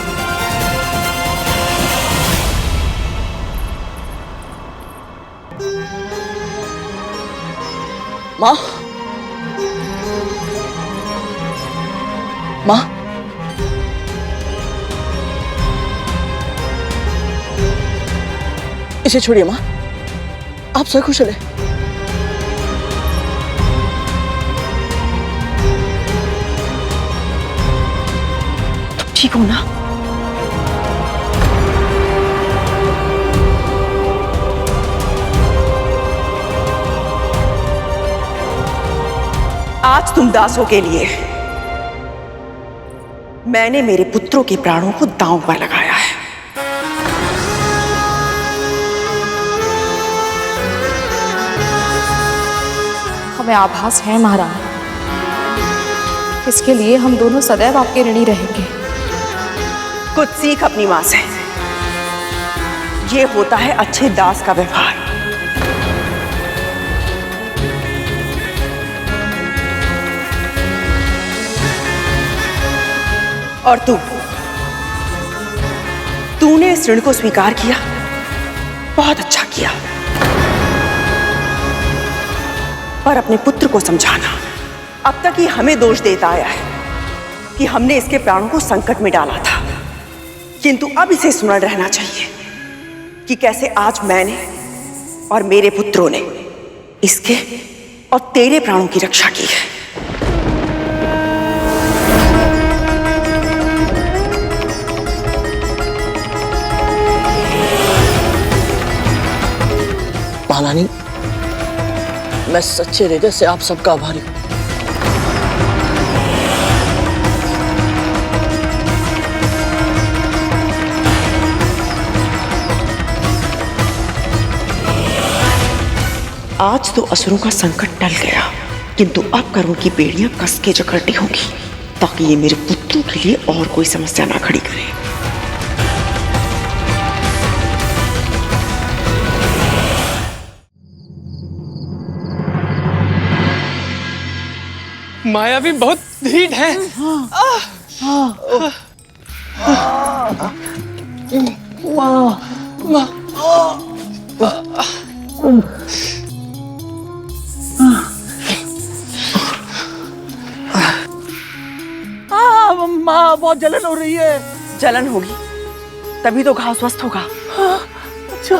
माँ, माँ, इसे छोड़िए माँ, आप सकुशल हैं? ठीक हो ना? आज तुम दासों के लिए मैंने मेरे पुत्रों के प्राणों को दांव पर लगाया है। हमें आभास है महारानी, इसके लिए हम दोनों सदैव आपके ऋणी रहेंगे। कुछ सीख अपनी मां से। ये होता है अच्छे दास का व्यवहार। और तूने इस ऋण को स्वीकार किया, बहुत अच्छा किया। पर अपने पुत्र को समझाना। अब तक ये हमें दोष देता आया है कि हमने इसके प्राणों को संकट में डाला था, किंतु अब इसे स्मरण रहना चाहिए कि कैसे आज मैंने और मेरे पुत्रों ने इसके और तेरे प्राणों की रक्षा की है। महारानी, मैं सच्चे हृदय से आप सबका आभारी हूं। आज तो असुरों का संकट टल गया, किंतु अब करुण की बेड़ियां कस के जकड़नी होगी ताकि ये मेरे पुत्रों के लिए और कोई समस्या ना खड़ी करे। माया भी बहुत ढीठ है। माँ, बहुत जलन हो रही है। जलन होगी तभी तो घाव स्वस्थ होगा। अच्छा।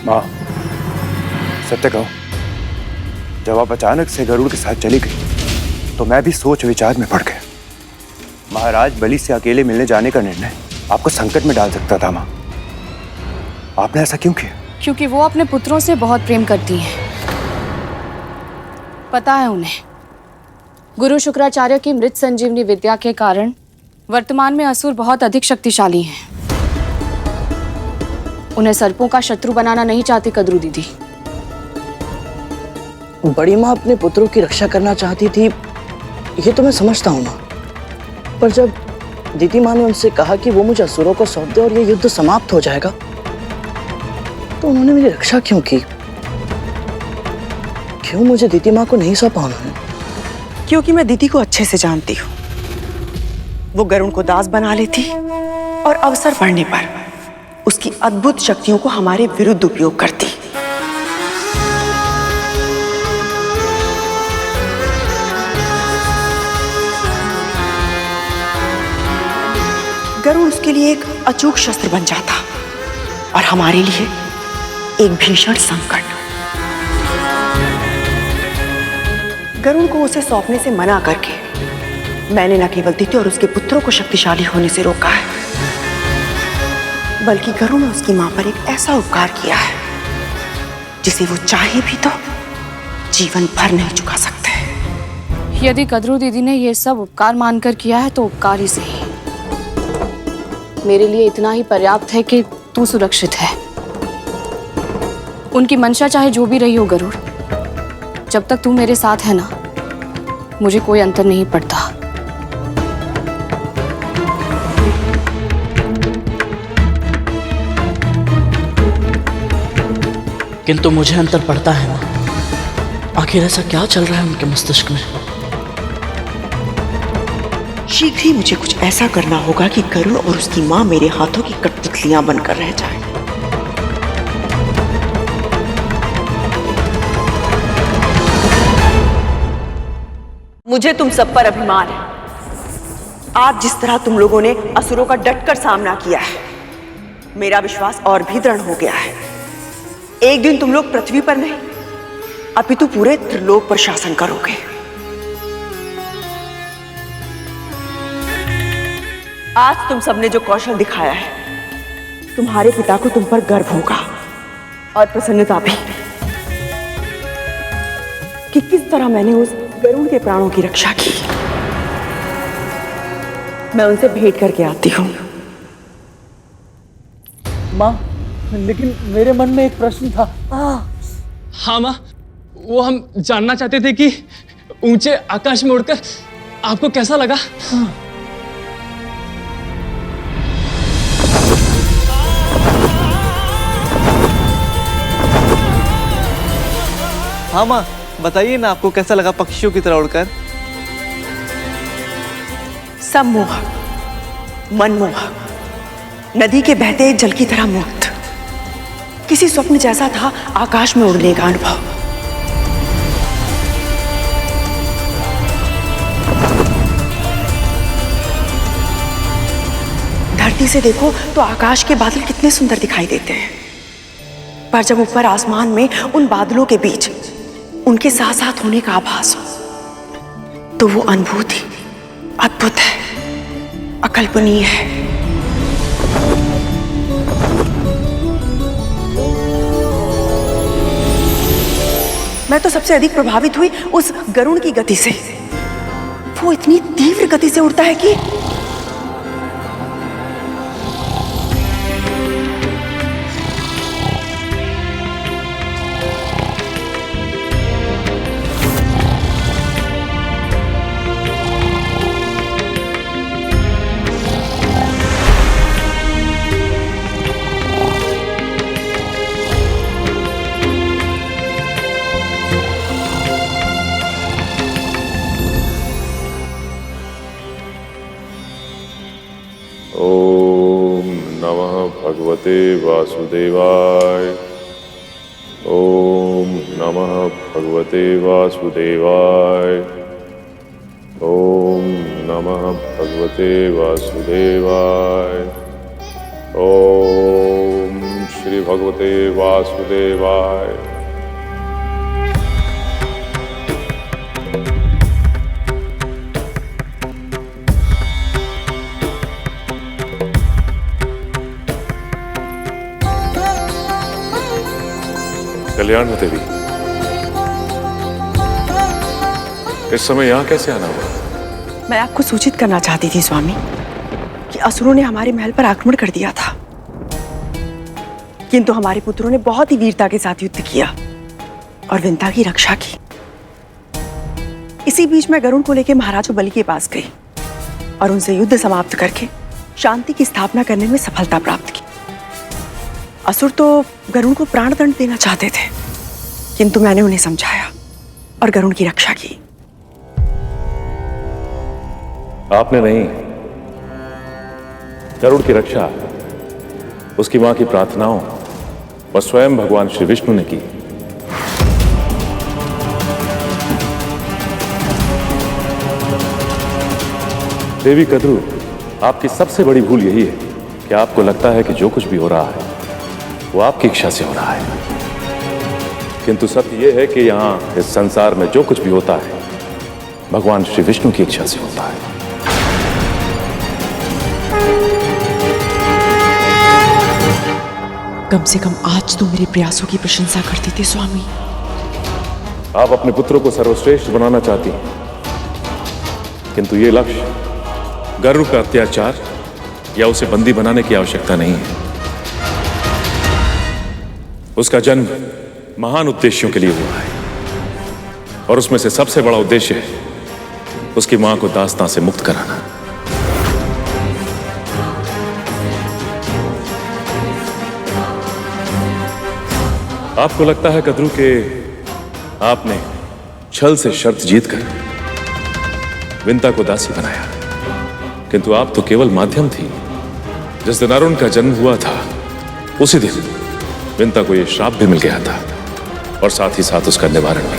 माँ, सत्य कहो, जब आप अचानक से गरुड़ के साथ चली गई तो मैं भी सोच विचार में पड़ गया। महाराज बलि से अकेले मिलने जाने का निर्णय आपको संकट में डाल सकता था। माँ, आपने ऐसा क्यों किया? क्योंकि वो अपने पुत्रों से बहुत प्रेम करती हैं। पता है उन्हें, गुरु शुक्राचार्य की मृत संजीवनी विद्या के कारण वर्तमान में असुर बहुत अधिक शक्तिशाली हैं। उन्हें सर्पों का शत्रु बनाना नहीं चाहती कद्रू दीदी। बड़ी माँ अपने पुत्रों की रक्षा करना चाहती थी, ये तो मैं समझता हूँ माँ। पर जब दीदी माँ ने उनसे कहा कि वो मुझे असुरों को सौंप दे और ये युद्ध समाप्त हो जाएगा, तो उन्होंने मेरी रक्षा क्यों की? क्यों मुझे दीदी माँ को नहीं सौंपा उन्होंने? क्योंकि मैं दीदी को अच्छे से जानती हूँ। वो गरुड़ को दास बना लेती और अवसर पड़ने पर उसकी अद्भुत शक्तियों को हमारे विरुद्ध उपयोग करती। गरुड़ उसके लिए एक अचूक शस्त्र बन जाता और हमारे लिए एक भीषण संकट। गरुड़ को उसे सौंपने से मना करके मैंने न केवल दीदी और उसके पुत्रों को शक्तिशाली होने से रोका है, बल्कि गरुड़ ने उसकी मां पर एक ऐसा उपकार किया है जिसे वो चाहे भी तो जीवन भर नहीं चुका सकते। यदि कद्रू दीदी ने ये सब उपकार मानकर किया है तो उपकार ही सही। मेरे लिए इतना ही पर्याप्त है कि तू सुरक्षित है। उनकी मंशा चाहे जो भी रही हो गरुड़, जब तक तू मेरे साथ है ना, मुझे कोई अंतर नहीं पड़ता। किंतु मुझे अंतर पड़ता है माँ। आखिर ऐसा क्या चल रहा है उनके मस्तिष्क में? शीघ्र ही मुझे कुछ ऐसा करना होगा कि गरुड़ और उसकी मां मेरे हाथों की कठपुतलियां बनकर रह जाए। मुझे तुम सब पर अभिमान है। आज जिस तरह तुम लोगों ने असुरों का डटकर सामना किया है, मेरा विश्वास और भी दृढ़ हो गया है। एक दिन तुम लोग पृथ्वी पर नहीं अपितु पूरे त्रिलोक पर शासन करोगे। आज तुम सबने जो कौशल दिखाया है, तुम्हारे पिता को तुम पर गर्व होगा और प्रसन्नता भी कि किस तरह मैंने उस गरुड़ के प्राणों की रक्षा की। मैं उनसे भेंट करके आती हूँ। माँ, लेकिन मेरे मन में एक प्रश्न था। हाँ माँ, वो हम जानना चाहते थे कि ऊंचे आकाश में उड़कर आपको कैसा लगा? हाँ माँ, बताइए ना, आपको कैसा लगा पक्षियों की तरह उड़कर? सम्मोहक, मनमोहक, नदी के बहते जल की तरह मुक्त, किसी स्वप्न जैसा था आकाश में उड़ने का अनुभव। धरती से देखो तो आकाश के बादल कितने सुंदर दिखाई देते हैं, पर जब ऊपर आसमान में उन बादलों के बीच उनके साथ साथ होने का आभास हो तो वो अनुभूति अद्भुत है, अकल्पनीय है। मैं तो सबसे अधिक प्रभावित हुई उस गरुड़ की गति से। वो इतनी तीव्र गति से उड़ता है कि भगवते वासुदेवाय। ओम नमः भगवते वासुदेवाय। ओम नमः भगवते वासुदेवाय। ओम श्री भगवते वासुदेवाय। कल्याण हो देवी, इस समय यहाँ कैसे आना हुआ? मैं आपको सूचित करना चाहती थी स्वामी कि असुरों ने हमारे महल पर आक्रमण कर दिया था, किंतु हमारे पुत्रों ने बहुत ही वीरता के साथ युद्ध किया और विंता की रक्षा की। इसी बीच मैं गरुड़ को लेकर महाराज बलि के पास गई और उनसे युद्ध समाप्त करके शांति की स्थापना करने में सफलता प्राप्त की। असुर तो गरुड़ को प्राणदंड देना चाहते थे, किंतु मैंने उन्हें समझाया और गरुड़ की रक्षा की। आपने नहीं, गरुड़ की रक्षा उसकी मां की प्रार्थनाओं और स्वयं भगवान श्री विष्णु ने की। देवी कद्रू, आपकी सबसे बड़ी भूल यही है कि आपको लगता है कि जो कुछ भी हो रहा है वो आपकी इच्छा से हो रहा है, किंतु सत्य यह है कि यहां इस संसार में जो कुछ भी होता है भगवान श्री विष्णु की इच्छा से होता है। कम से कम आज तो मेरे प्रयासों की प्रशंसा करते थे स्वामी। आप अपने पुत्रों को सर्वश्रेष्ठ बनाना चाहती हैं, किंतु ये लक्ष्य गरुड़ का अत्याचार या उसे बंदी बनाने की आवश्यकता नहीं है। उसका जन्म महान उद्देश्यों के लिए हुआ है और उसमें से सबसे बड़ा उद्देश्य है उसकी मां को दास्तां से मुक्त कराना। आपको लगता है कद्रू के आपने छल से शर्त जीतकर विंता को दासी बनाया, किंतु आप तो केवल माध्यम थी। जिस दिन अरुण का जन्म हुआ था उसी दिन विंता को यह श्राप भी मिल गया था और साथ ही साथ उसका निवारण भी।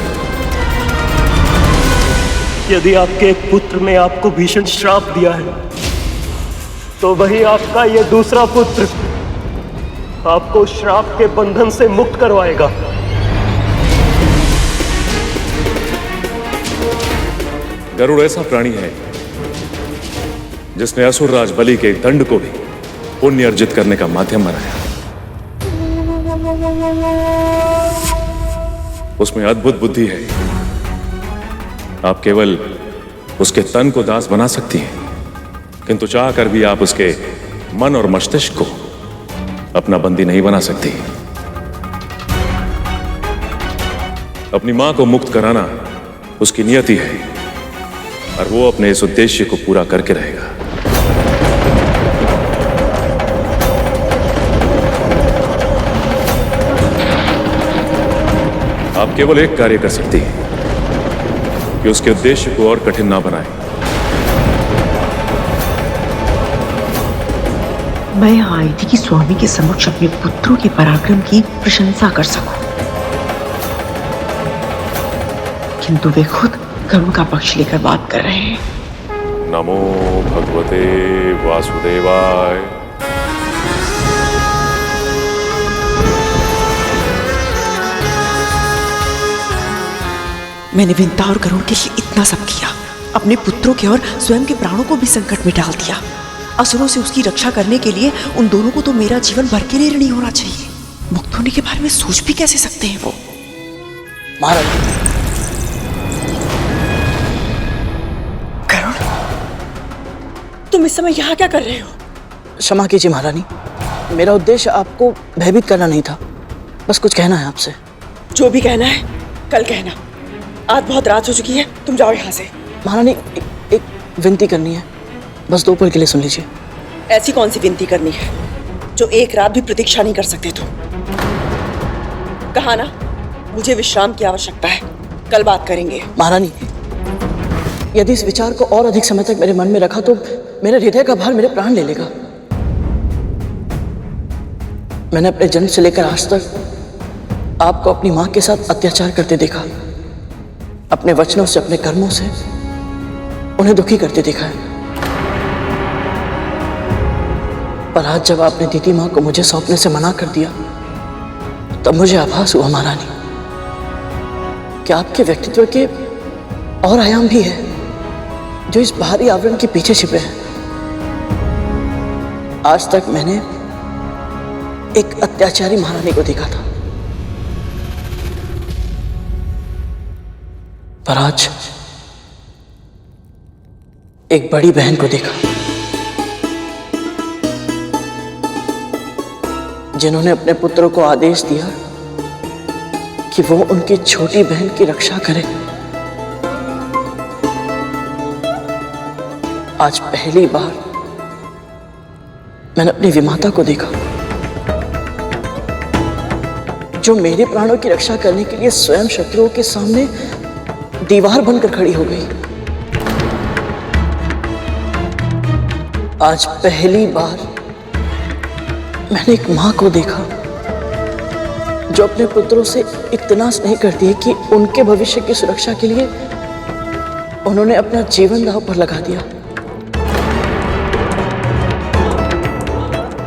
यदि आपके एक पुत्र ने आपको भीषण श्राप दिया है तो वही आपका ये दूसरा पुत्र आपको श्राप के बंधन से मुक्त करवाएगा। गरुड़ ऐसा प्राणी है जिसने असुरराज बलि के दंड को भी पुण्य अर्जित करने का माध्यम बनाया। उसमें अद्भुत बुद्धि है। आप केवल उसके तन को दास बना सकती हैं, किंतु चाह कर भी आप उसके मन और मस्तिष्क को अपना बंदी नहीं बना सकती। अपनी मां को मुक्त कराना उसकी नियति है और वो अपने इस उद्देश्य को पूरा करके रहेगा। आप केवल एक कार्य कर सकती हैं कि उसके उद्देश्य को और कठिन ना बनाएं। मैं यहाँ आई थी कि स्वामी के समक्ष अपने पुत्रों के पराक्रम की प्रशंसा कर सकूं, किंतु वे खुद कर्म का पक्ष लेकर बात कर रहे हैं। नमो भगवते वासुदेवाय। मैंने विंता और गरुड़ के लिए इतना सब किया, अपने पुत्रों के और स्वयं के प्राणों को भी संकट में डाल दिया। असुरों से उसकी रक्षा करने के लिए उन दोनों को तो मेरा जीवन भर के लिए ऋणी होना चाहिए। मुक्त होने के बारे में सोच भी कैसे सकते हैं वो? महाराज, गरुड़, तुम इस समय यहाँ क्या कर रहे हो? क्षमा कीजिए महारानी, मेरा उद्देश्य आपको भयभीत करना नहीं था, बस कुछ कहना है आपसे। जो भी कहना है कल कहना, आज बहुत रात हो चुकी है, तुम जाओ यहाँ से। महारानी, एक विनती करनी है, बस 2 पल के लिए सुन लीजिए। ऐसी कौन सी विनती करनी है जो एक रात भी प्रतीक्षा नहीं कर सकते तुम? कहा ना, मुझे विश्राम की आवश्यकता है, कल बात करेंगे। महारानी, यदि इस विचार को और अधिक समय तक मेरे मन में रखा तो मेरे हृदय का भार मेरे प्राण ले लेगा। मैंने अपने जन्म से लेकर आज तक आपको अपनी मां के साथ अत्याचार करते देखा, अपने वचनों से, अपने कर्मों से उन्हें दुखी करते देखा है। पर आज जब आपने दीदी मां को मुझे सौंपने से मना कर दिया, तब मुझे आभास हुआ महारानी कि आपके व्यक्तित्व के और आयाम भी है जो इस बाहरी आवरण के पीछे छिपे हैं। आज तक मैंने एक अत्याचारी महारानी को देखा था, पर आज एक बड़ी बहन को देखा जिन्होंने अपने पुत्रों को आदेश दिया कि वो उनकी छोटी बहन की रक्षा करें। आज पहली बार मैंने अपनी विमाता को देखा जो मेरे प्राणों की रक्षा करने के लिए स्वयं शत्रुओं के सामने दीवार बनकर खड़ी हो गई। आज पहली बार मैंने एक मां को देखा जो अपने पुत्रों से इतना स्नेह करती है कि उनके भविष्य की सुरक्षा के लिए उन्होंने अपना जीवन दांव पर लगा दिया।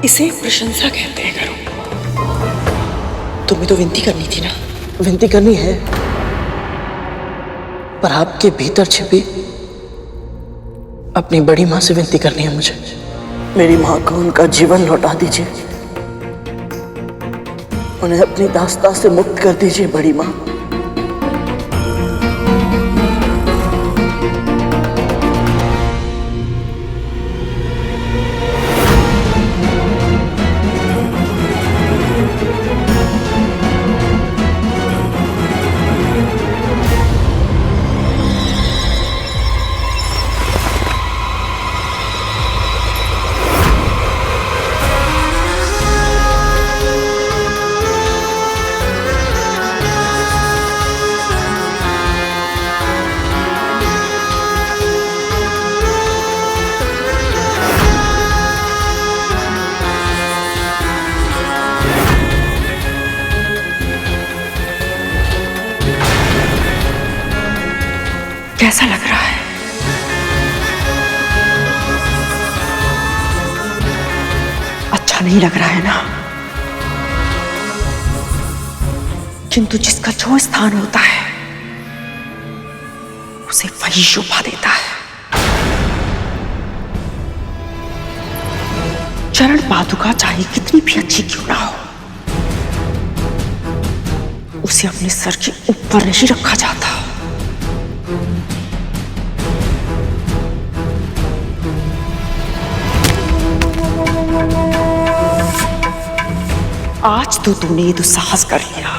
इसे प्रशंसा कहते हैं करो। तुम्हें तो विनती करनी थी ना। विनती करनी है, पर आपके भीतर छिपी अपनी बड़ी मां से विनती करनी है मुझे। मेरी मां को उनका जीवन लौटा दीजिए, उन्हें अपनी दास्ता से मुक्त कर दीजिए बड़ी मां। कैसा लग रहा है? अच्छा नहीं लग रहा है ना? किंतु जिसका जो स्थान होता है उसे वही शोभा देता है। चरण पादुका चाहे कितनी भी अच्छी क्यों ना हो, उसे अपने सर के ऊपर नहीं रखा जाता। आज तो तूने ये दुस्साहस कर लिया,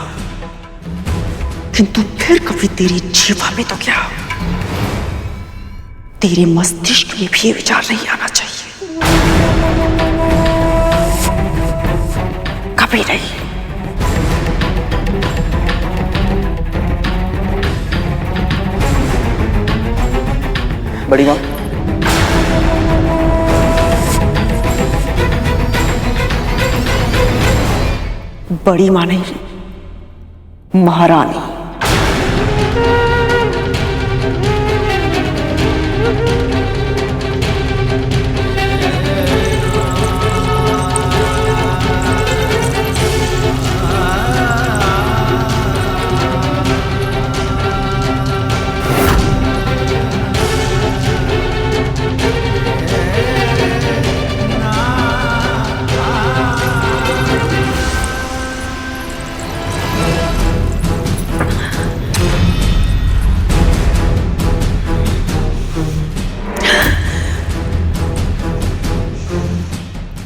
किंतु फिर कभी तेरी जीवा में तो क्या, तेरे मस्तिष्क में भी ये विचार नहीं आना चाहिए, कभी नहीं। बड़ी माँ, बड़ी माँ नहीं, महारानी।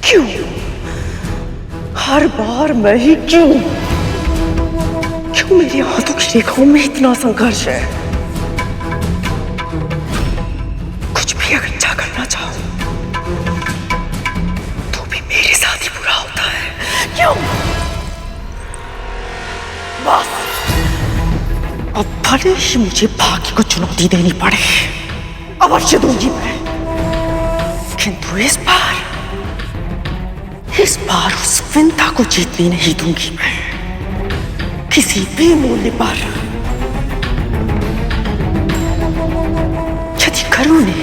क्यों हर बार मैं ही क्यों मेरी हाथों की रेखाओं में इतना संघर्ष है? कुछ भी अगर अच्छा करना चाहो तो भी मेरे साथ ही बुरा होता है। क्यों? बस अब भले ही मुझे भाग्य को चुनौती देनी पड़े, अवश्य दूंगी मैं, किंतु इस बार उस विंता को जीतने नहीं दूंगी मैं, किसी भी मूल्य पर। यदि करुण ने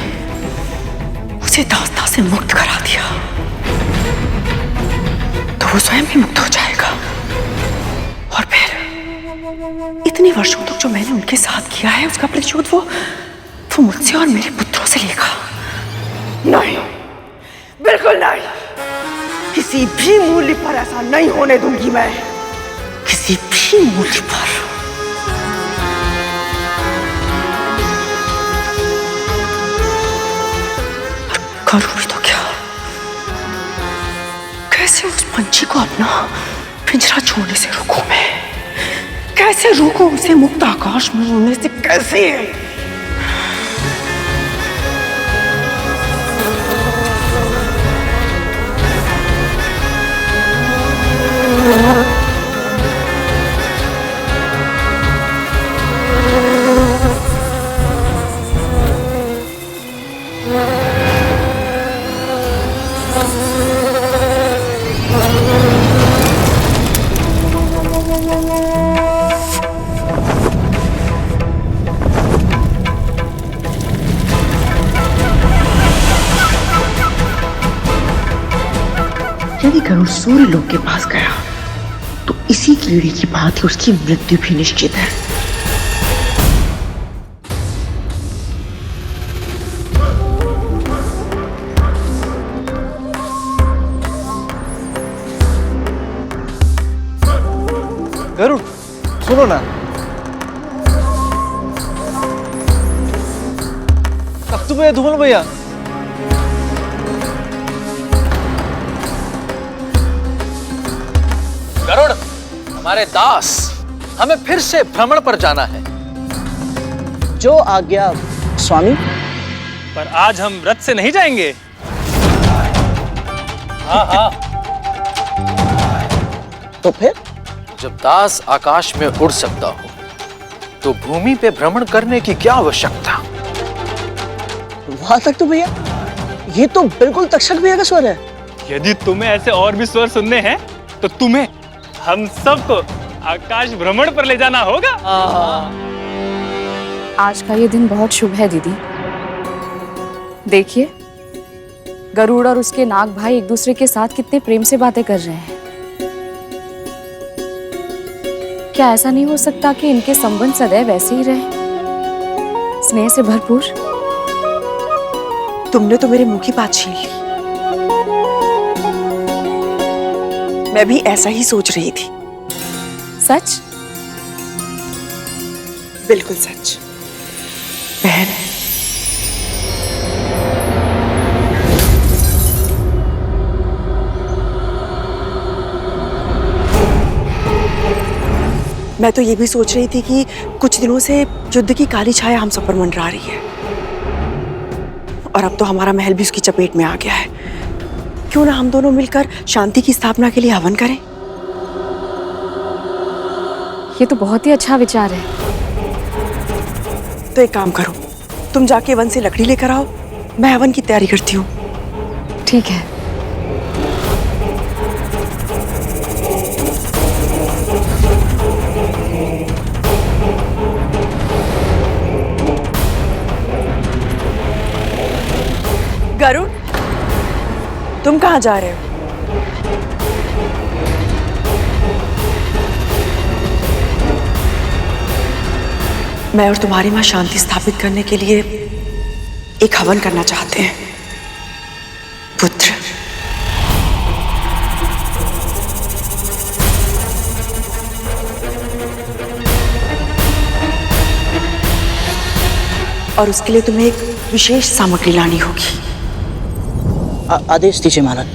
उसे दास्ता से मुक्त करा दिया तो वो स्वयं भी मुक्त हो जाएगा, और फिर इतने वर्षों तक जो मैंने उनके साथ किया है उसका प्रतिशोध वो मुझसे और मेरे पुत्रों से लेगा। नहीं, बिल्कुल नहीं, किसी भी मूल्य पर ऐसा नहीं होने दूंगी मैं, किसी भी मूल्य पर। करूं भी तो क्या? कैसे उस पंछी को अपना पिंजरा छोड़ने से रोकूं मैं? कैसे रोकूं उसे मुक्त आकाश में उड़ने से? कैसे? यदि गरुड़ सूर्य लोक के पास गया तो इसी कीड़े की भांति उसकी मृत्यु भी निश्चित है। गरुड़ सुनो ना, कब तुम्हें धूमल भैया? गरुड़, हमारे दास, हमें फिर से भ्रमण पर जाना है। जो आज्ञा स्वामी। पर आज हम रथ से नहीं जाएंगे। हाँ। तो फिर? जब दास आकाश में उड़ सकता हो तो भूमि पे भ्रमण करने की क्या आवश्यकता? वहां तक तो भैया, ये तो बिल्कुल तक्षक भैया का स्वर है। यदि तुम्हें ऐसे और भी स्वर सुनने हैं तो तुम्हें हम सबको आकाश भ्रमण पर ले जाना होगा। आज का ये दिन बहुत शुभ है दीदी। देखिए, गरुड़ और उसके नाग भाई एक दूसरे के साथ कितने प्रेम से बातें कर रहे हैं। क्या ऐसा नहीं हो सकता कि इनके संबंध सदैव ऐसे ही रहे, स्नेह से भरपूर? तुमने तो मेरे मुंह की बात छीन ली। मैं भी ऐसा ही सोच रही थी। सच? बिल्कुल सच। बहन, मैं तो ये भी सोच रही थी कि कुछ दिनों से युद्ध की काली छाया हम सब पर मंडरा रही है और अब तो हमारा महल भी उसकी चपेट में आ गया है। क्यों ना हम दोनों मिलकर शांति की स्थापना के लिए हवन करें? ये तो बहुत ही अच्छा विचार है। तो एक काम करो, तुम जाके वन से लकड़ी लेकर आओ, मैं हवन की तैयारी करती हूँ। ठीक है। गरुड़, तुम कहाँ जा रहे हो? मैं और तुम्हारी माँ शांति स्थापित करने के लिए एक हवन करना चाहते हैं। पुत्र, और उसके लिए तुम्हें एक विशेष सामग्री लानी होगी। आदेश दीजिए महाराज।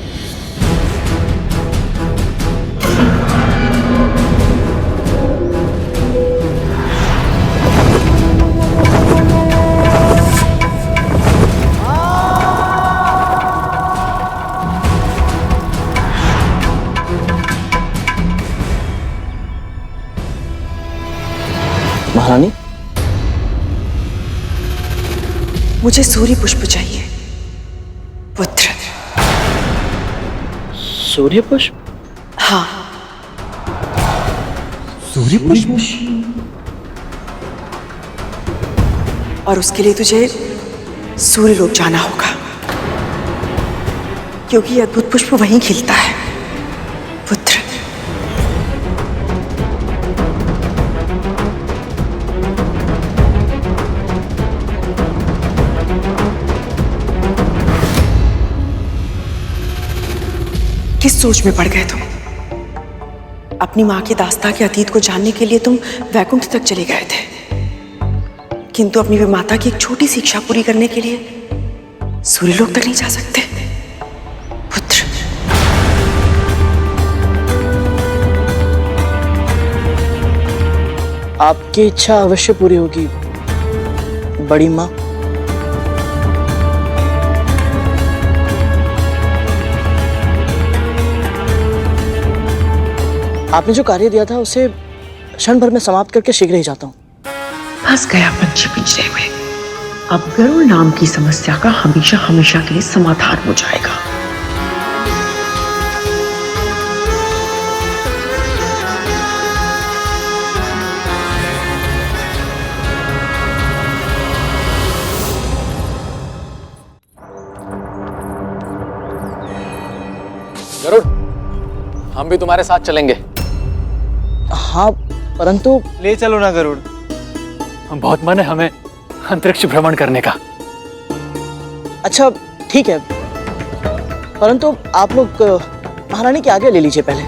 महारानी, मुझे सूर्य पुष्प चाहिए पुत्र। सूर्य पुष्प? हाँ, सूर्य पुष्प? और उसके लिए तुझे सूर्य लोक जाना होगा, क्योंकि यह अद्भुत पुष्प वहीं खिलता है पुत्र। किस सोच में पड़ गए तुम? अपनी मां की दास्ता के अतीत को जानने के लिए तुम वैकुंठ तक चले गए थे, किंतु अपनी माता की एक छोटी सी इच्छा पूरी करने के लिए सूर्यलोक तक नहीं जा सकते पुत्र। आपकी इच्छा अवश्य पूरी होगी बड़ी माँ। आपने जो कार्य दिया था उसे क्षण भर में समाप्त करके शीघ्र ही जाता हूँ। फंस गया पंछी पिंजरे में। अब गरुड़ नाम की समस्या का हमेशा हमेशा के लिए समाधान हो जाएगा। गरुड़, हम भी तुम्हारे साथ चलेंगे। हाँ, परंतु ले चलो ना गरुड़, बहुत मन है हमें अंतरिक्ष भ्रमण करने का। अच्छा ठीक है, परंतु आप लोग महारानी के आगे ले लीजिए पहले।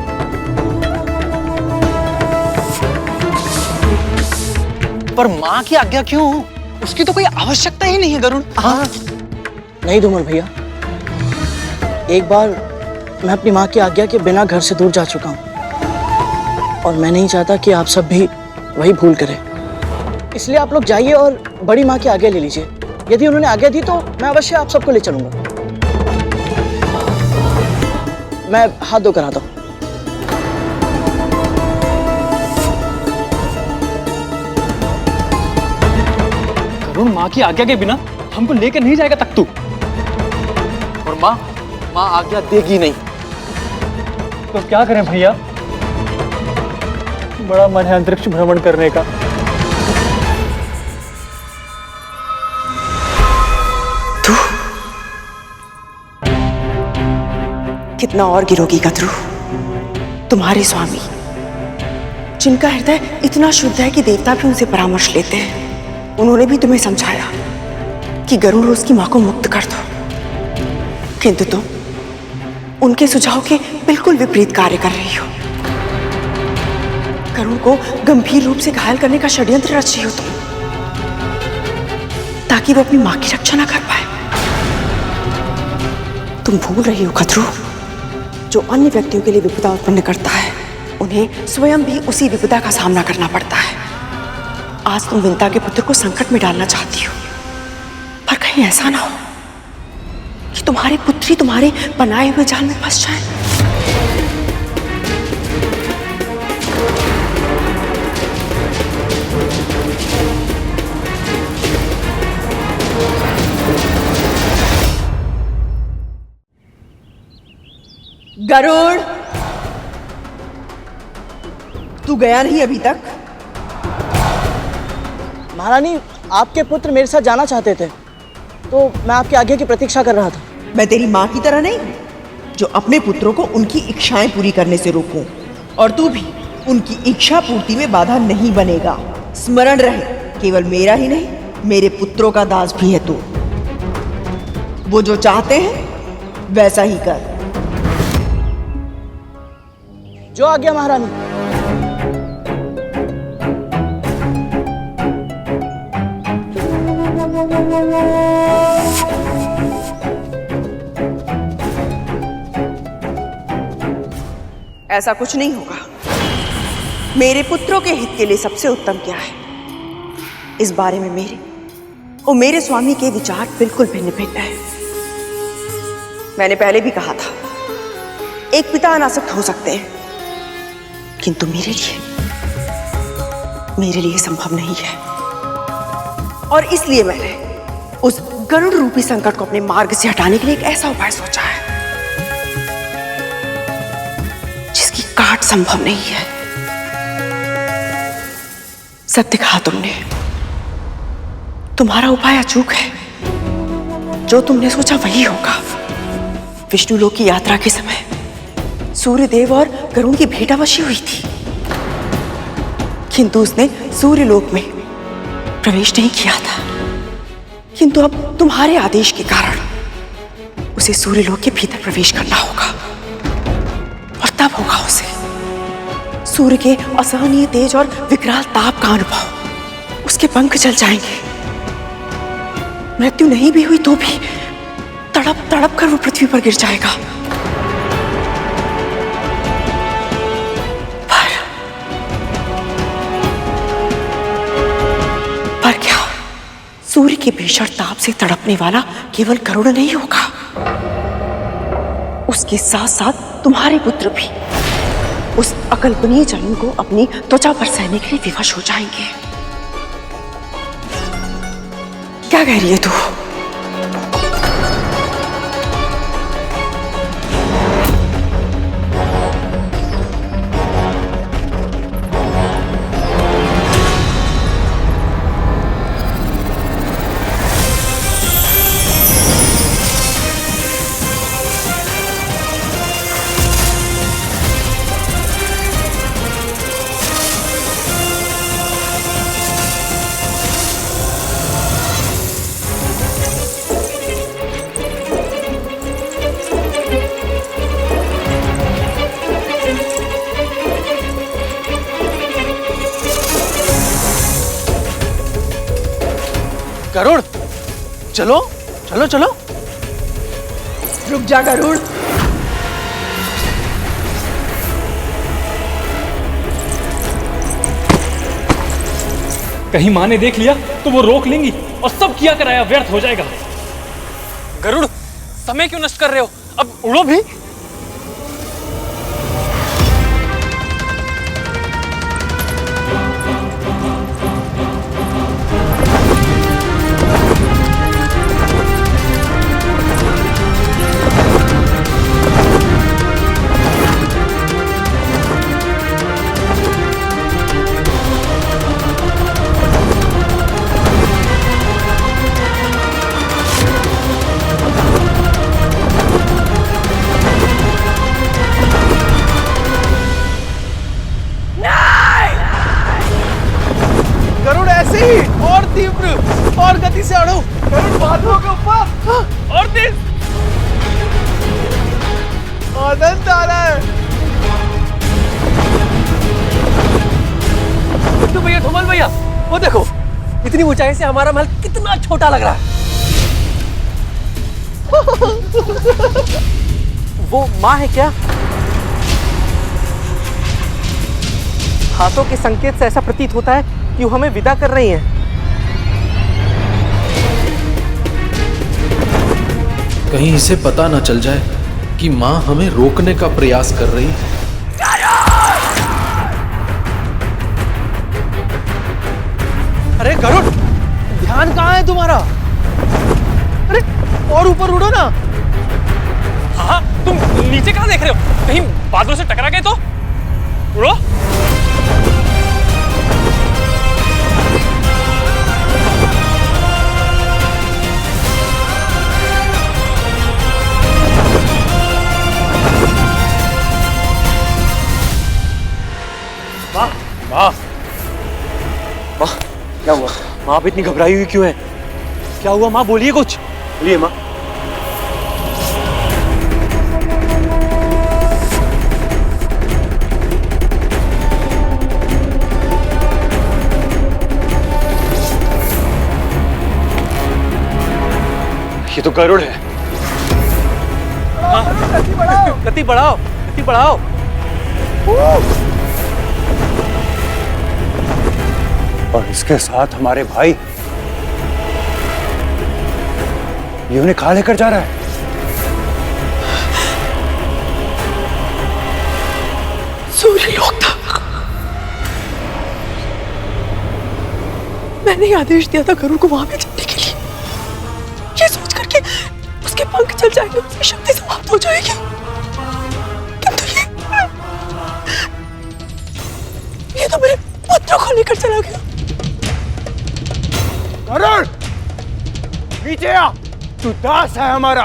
पर माँ की आज्ञा क्यों? उसकी तो कोई आवश्यकता ही नहीं है गरुड़। हाँ नहीं धूमल भैया, एक बार मैं अपनी माँ की आज्ञा के बिना घर से दूर जा चुका हूँ और मैं नहीं चाहता कि आप सब भी वही भूल करें। इसलिए आप लोग जाइए और बड़ी माँ की आज्ञा ले लीजिए। यदि उन्होंने आज्ञा दी तो मैं अवश्य आप सबको ले चलूंगा। मैं हाथ धोकर आता हूँ। गरुड़, माँ की आज्ञा के बिना हमको लेकर नहीं जाएगा तख्तू। और माँ आज्ञा देगी नहीं। तो क्या करें भैया? बड़ा मन है अंतरिक्ष भ्रमण करने का। तू कितना और गिरोगी गदरू? तुम्हारे स्वामी, जिनका हृदय इतना शुद्ध है कि देवता भी उनसे परामर्श लेते हैं, उन्होंने भी तुम्हें समझाया कि गरुड़ उसकी मां को मुक्त कर दो, किंतु तुम उनके सुझाव के बिल्कुल विपरीत कार्य कर रही हो। करुण को गंभीर रूप से घायल करने का षड्यंत्र रच रही हो तुम, ताकि वो अपनी मां की रक्षा ना कर पाए। तुम भूल रही हो खतरू, जो अन्य व्यक्तियों के लिए विपदा उत्पन्न करता है उन्हें स्वयं भी उसी विपदा का सामना करना पड़ता है। आज तुम विंता के पुत्र को संकट में डालना चाहती हो, पर कहीं ऐसा ना हो कि तुम्हारे पुत्री तुम्हारे बनाए हुए जाल में फंस जाए। गरुड़, तू गया नहीं अभी तक? महारानी, आपके पुत्र मेरे साथ जाना चाहते थे, तो मैं आपके आगे की प्रतीक्षा कर रहा था। मैं तेरी माँ की तरह नहीं हूँ, जो अपने पुत्रों को उनकी इच्छाएं पूरी करने से रोकूं, और तू भी उनकी इच्छा पूर्ति में बाधा नहीं बनेगा। स्मरण रहे, केवल मेरा ही नहीं, मेरे पुत्रों का दास भी है तू। वो जो चाहते हैं वैसा ही कर। जो आ गया महारानी। ऐसा कुछ नहीं होगा। मेरे पुत्रों के हित के लिए सबसे उत्तम क्या है, इस बारे में मेरे और मेरे स्वामी के विचार बिल्कुल भिन्न भिन्न हैं। मैंने पहले भी कहा था, एक पिता अनासक्त हो सकते हैं, किंतु मेरे लिए संभव नहीं है। और इसलिए मैंने उस गरुड़ रूपी संकट को अपने मार्ग से हटाने के लिए एक ऐसा उपाय सोचा है जिसकी काट संभव नहीं है। सत्य कहा तुमने, तुम्हारा उपाय अचूक है। जो तुमने सोचा वही होगा। विष्णु लोक की यात्रा के समय सूर्यदेव और गरुड़ की भेंटावशी हुई थी, किंतु उसने सूर्यलोक में प्रवेश नहीं किया था। किंतु अब तुम्हारे आदेश के कारण उसे सूर्यलोक के भीतर प्रवेश करना होगा, और तब होगा उसे सूर्य के असहनीय तेज और विकराल ताप का अनुभव। उसके पंख जल जाएंगे। मृत्यु नहीं भी हुई तो भी तड़प तड़प कर वो पृथ्वी पर गिर जाएगा। पर क्या सूर्य के भीषण ताप से तड़पने वाला केवल गरुड़ नहीं होगा, उसके साथ साथ तुम्हारे पुत्र भी उस अकल्पनीय जलन को अपनी त्वचा पर सहने के लिए विवश हो जाएंगे। क्या कह रही है तू? गरुड़, चलो चलो चलो। रुक जा गरुड़। कहीं माँ ने देख लिया तो वो रोक लेंगी और सब किया कराया व्यर्थ हो जाएगा। गरुड़, समय क्यों नष्ट कर रहे हो? अब उड़ो भी। और तीव्र और गति से अड़ो। गरुड़ बादलों के ऊपर और तेज। आनंद आ रहा है। तो भैया, धुमल भैया, वो देखो, इतनी ऊंचाई से हमारा महल कितना छोटा लग रहा है। वो माँ है क्या? हाथों के संकेत से ऐसा प्रतीत होता है कि वो हमें विदा कर रही हैं। कहीं इसे पता न चल जाए कि माँ हमें रोकने का प्रयास कर रही है। अरे गरुड़, ध्यान कहाँ है तुम्हारा? अरे और ऊपर उड़ो ना। हाँ, तुम नीचे कहाँ देख रहे हो? कहीं बादलों से टकरा गए तो? उड़ो। माँ, क्या हुआ? माँ आप इतनी घबराई हुई क्यों है? क्या हुआ माँ? बोलिए कुछ। बोलिए माँ। ये तो गरुड़ है। गति बढ़ाओ, गति बढ़ाओ, गति बढ़ाओ। और इसके साथ हमारे भाई, ये उन्हें कहाँ लेकर जा रहा है? सूर्यलोक था। मैंने आदेश दिया था गरुड़ को वहां पे चढ़ने के लिए, ये सोच करके उसके पंख चल जाएंगे, उसकी शक्ति समाप्त हो जाएगी। किंतु ये तो मेरे पुत्रों को लेकर चला गया। गरुड़, नीचे आ। तू दास है हमारा,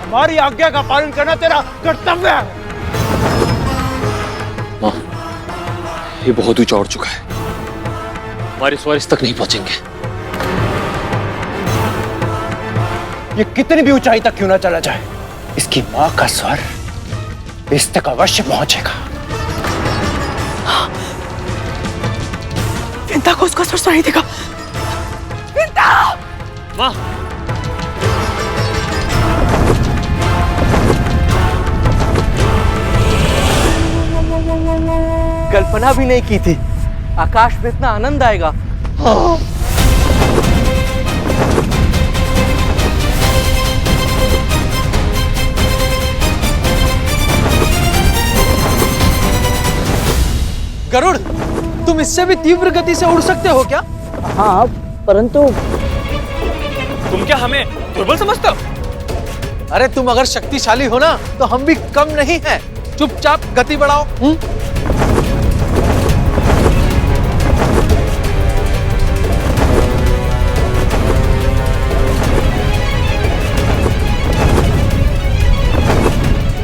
हमारी आज्ञा का पालन करना तेरा कर्तव्य है। माँ, ये बहुत ऊंचा उड़ चुका है, हमारे स्वर इस तक नहीं पहुंचेंगे। ये कितनी भी ऊंचाई तक क्यों ना चला जाए, इसकी मां का स्वर इस तक अवश्य पहुंचेगा। विंता को उसका स्वर सुनाई देगा। विंता! माँ! कल्पना भी नहीं की थी आकाश में इतना आनंद आएगा। गरुड़, तुम इससे भी तीव्र गति से उड़ सकते हो क्या? हाँ, परंतु तुम क्या हमें दुर्बल समझते हो? अरे तुम अगर शक्तिशाली हो ना तो हम भी कम नहीं हैं। चुपचाप गति बढ़ाओ।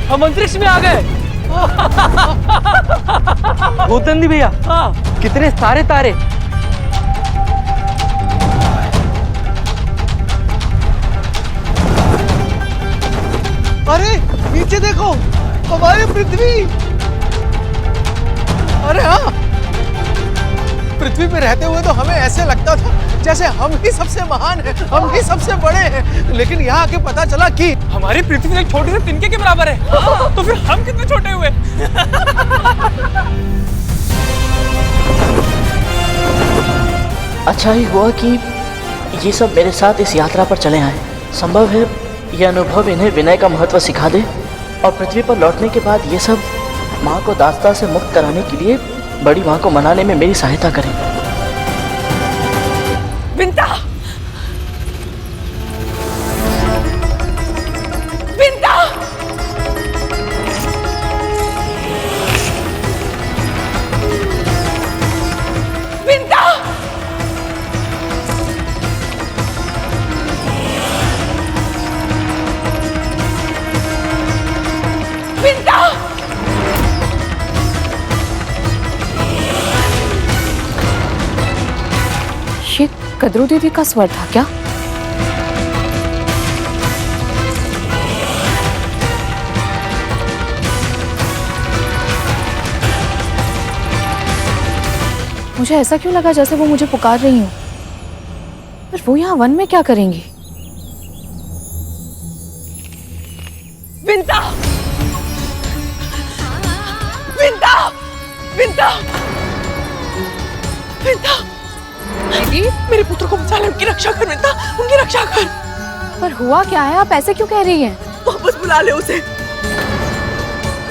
हम अंतरिक्ष में आ गए। भूतंदी भैया, कितने सारे तारे। अरे नीचे देखो, हमारी पृथ्वी। अरे हाँ, पृथ्वी पे रहते हुए तो हमें ऐसे लगता था जैसे हम ही सबसे महान हैं, हम ही सबसे बड़े हैं। लेकिन यहाँ आके पता चला कि हमारी पृथ्वी एक छोटे से तिनके के बराबर है। तो फिर हम कितने छोटे हुए? अच्छा ही हुआ कि ये सब मेरे साथ इस यात्रा पर चले आए। संभव है यह अनुभव इन्हें विनय का महत्व सिखा दे और पृथ्वी पर लौटने के बाद ये सब माँ को दास्ता से मुक्त कराने के लिए बड़ी माँ को मनाने में मेरी सहायता करें। विंता! विंता! विंता! विंता! ये कद्रू दीदी का स्वर था क्या? मुझे ऐसा क्यों लगा जैसे वो मुझे पुकार रही हो। पर वो यहाँ वन में क्या करेंगी? विंता! विंता! विंता! विंता! दीदी, मेरे पुत्र को बचा ले, उनकी रक्षा कर विंता, उनकी रक्षा कर। पर हुआ क्या है? आप ऐसे क्यों कह रही हैं? वापस बुला ले उसे।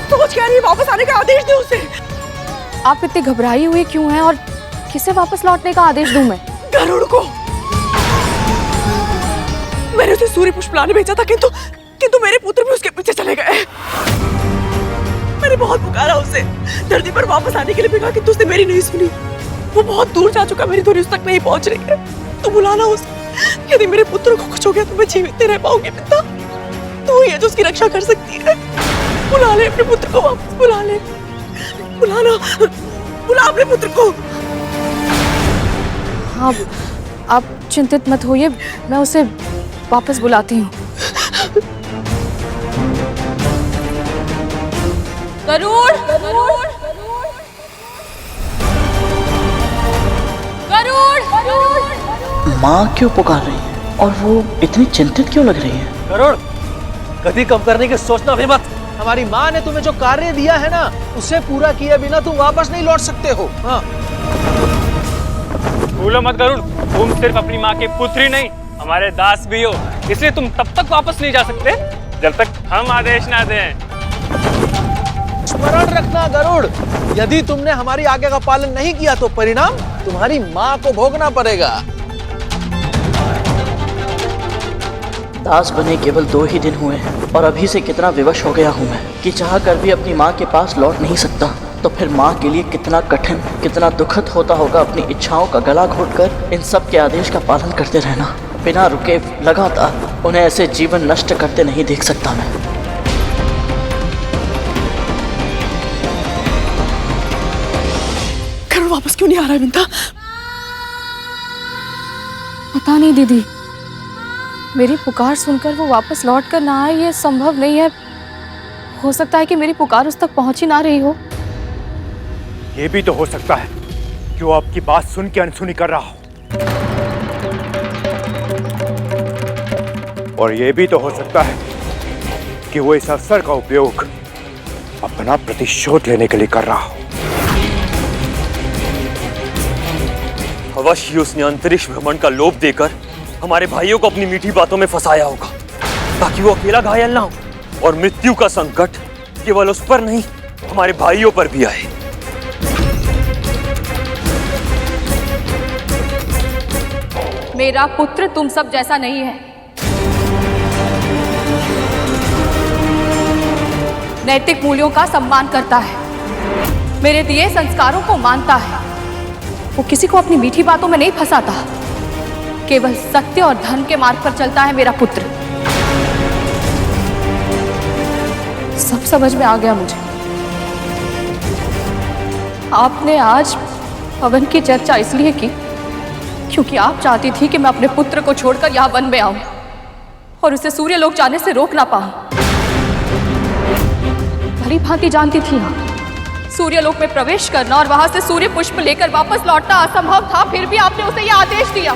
सोच क्या रही है? वापस आने का आदेश दे उसे। आप इतनी घबराई हुई क्यों हैं और किसे वापस लौटने का आदेश दूं मैं? गरुड़ को। मैंने उसे सूर्य पुष्प लाने भेजा था, किंतु मेरे पुत्र भी उसके पीछे चले गए। मैंने बहुत पुकारा उसे, धरती पर वापस आने के लिए भी कहा, किंतु उसने मेरी नहीं सुनी। वो बहुत दूर जा चुका, मेरी ध्वनि उस तक नहीं पहुंच रही है। तू बुलाना उसे। यदि मेरे पुत्र को कुछ हो गया तो मैं जीवित नहीं रह पाऊंगी पिता। तू ही है जो उसकी रक्षा कर सकती है। बुला ले अपने पुत्र को, वापस बुला ले। बुलाना, बुला अपने पुत्र को। हाँ, आप चिंतित मत होइए, मैं उसे वापस बुलाती हूँ। गरुड़! गरुड़! गरुड़! माँ क्यों पुकार रही है और वो इतनी चिंतित क्यों लग रही है? गरुड़, गति कम करने की सोचना भी मत। हमारी माँ ने तुम्हें जो कार्य दिया है ना, उसे पूरा किए बिना तुम वापस नहीं लौट सकते हो। हाँ। भूलो मत गरुड़, तुम सिर्फ अपनी माँ के पुत्र ही नहीं, हमारे दास भी हो। इसलिए तुम तब तक वापस नहीं जा सकते जब तक हम आदेश ना दें। स्मरण रखना गरुड़, यदि तुमने हमारी आज्ञा का पालन नहीं किया तो परिणाम तुम्हारी माँ को भोगना पड़ेगा। दास बने केवल 2 ही दिन हुए हैं और अभी से कितना विवश हो गया हूँ मैं कि चाह कर भी अपनी माँ के पास लौट नहीं सकता। तो फिर माँ के लिए कितना कठिन, कितना दुखद होता होगा अपनी इच्छाओं का गला घोटकर इन सब के आदेश का पालन करते रहना, बिना रुके लगातार। उन्हें ऐसे जीवन नष्ट करते नहीं देख सकता मैं। गरुड़ वापस क्यों नहीं आ रहा है विंता? पता नहीं दीदी, मेरी पुकार सुनकर वो वापस लौट कर ना आए, ये संभव नहीं है। हो सकता है कि मेरी पुकार उस तक पहुंच ही ना रही हो। ये भी तो हो सकता है कि वो आपकी बात सुन के अनसुनी कर रहा हो, और ये भी तो हो सकता है कि वो इस अवसर का उपयोग अपना प्रतिशोध लेने के लिए कर रहा हो। अवश्य उसने अंतरिक्ष भ्रमण का लोभ देकर हमारे भाइयों को अपनी मीठी बातों में फंसाया होगा, ताकि वो अकेला घायल ना हो और मृत्यु का संकट केवल उस पर नहीं, हमारे भाइयों पर भी आए। मेरा पुत्र तुम सब जैसा नहीं है। नैतिक मूल्यों का सम्मान करता है, मेरे दिए संस्कारों को मानता है। वो किसी को अपनी मीठी बातों में नहीं फंसाता, केवल सत्य और धर्म के मार्ग पर चलता है मेरा पुत्र। सब समझ में आ गया मुझे। आपने आज पवन की चर्चा इसलिए की क्योंकि आप चाहती थी कि मैं अपने पुत्र को छोड़कर यहाँ वन में आऊं और उसे सूर्यलोक जाने से रोक ना पाऊं। भली भांति जानती थी आप, सूर्यलोक में प्रवेश करना और वहां से सूर्य पुष्प लेकर वापस लौटना असंभव था, फिर भी आपने उसे यह आदेश दिया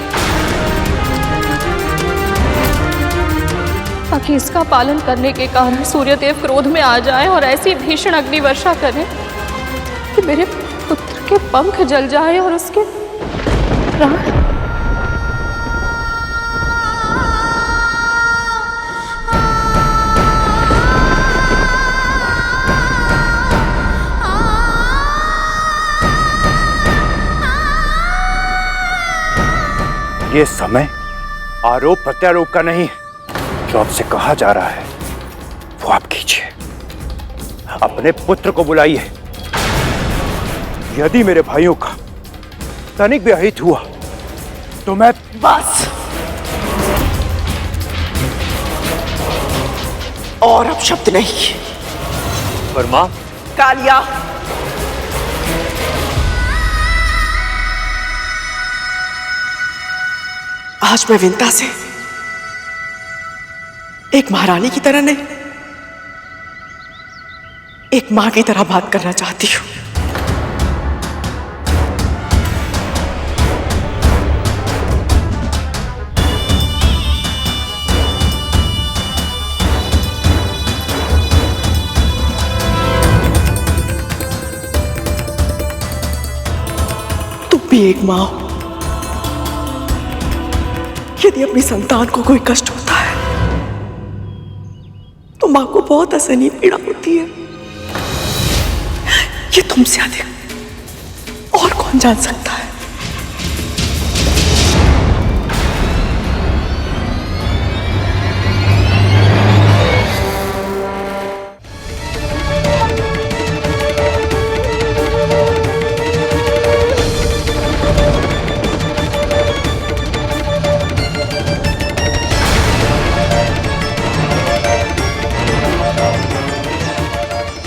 ताकि इसका पालन करने के कारण सूर्यदेव क्रोध में आ जाए और ऐसी भीषण अग्नि वर्षा करें कि मेरे पुत्र के पंख जल जाए और उसके प्राण। ये समय आरोप प्रत्यारोप का नहीं है। जो आपसे कहा जा रहा है वो आप कीजिए। अपने पुत्र को बुलाइए। यदि मेरे भाइयों का तनिक भी अहित हुआ तो मैं बस। और अब शब्द नहीं। पर मां, कालिया, आज मैं विंता से एक महारानी की तरह नहीं, एक मां की तरह बात करना चाहती हूं। मां हो। यदि अपनी संतान को कोई कष्ट होता है तो मां को बहुत असहनीय पीड़ा होती है। ये तुमसे अधिक और कौन जान सकता है।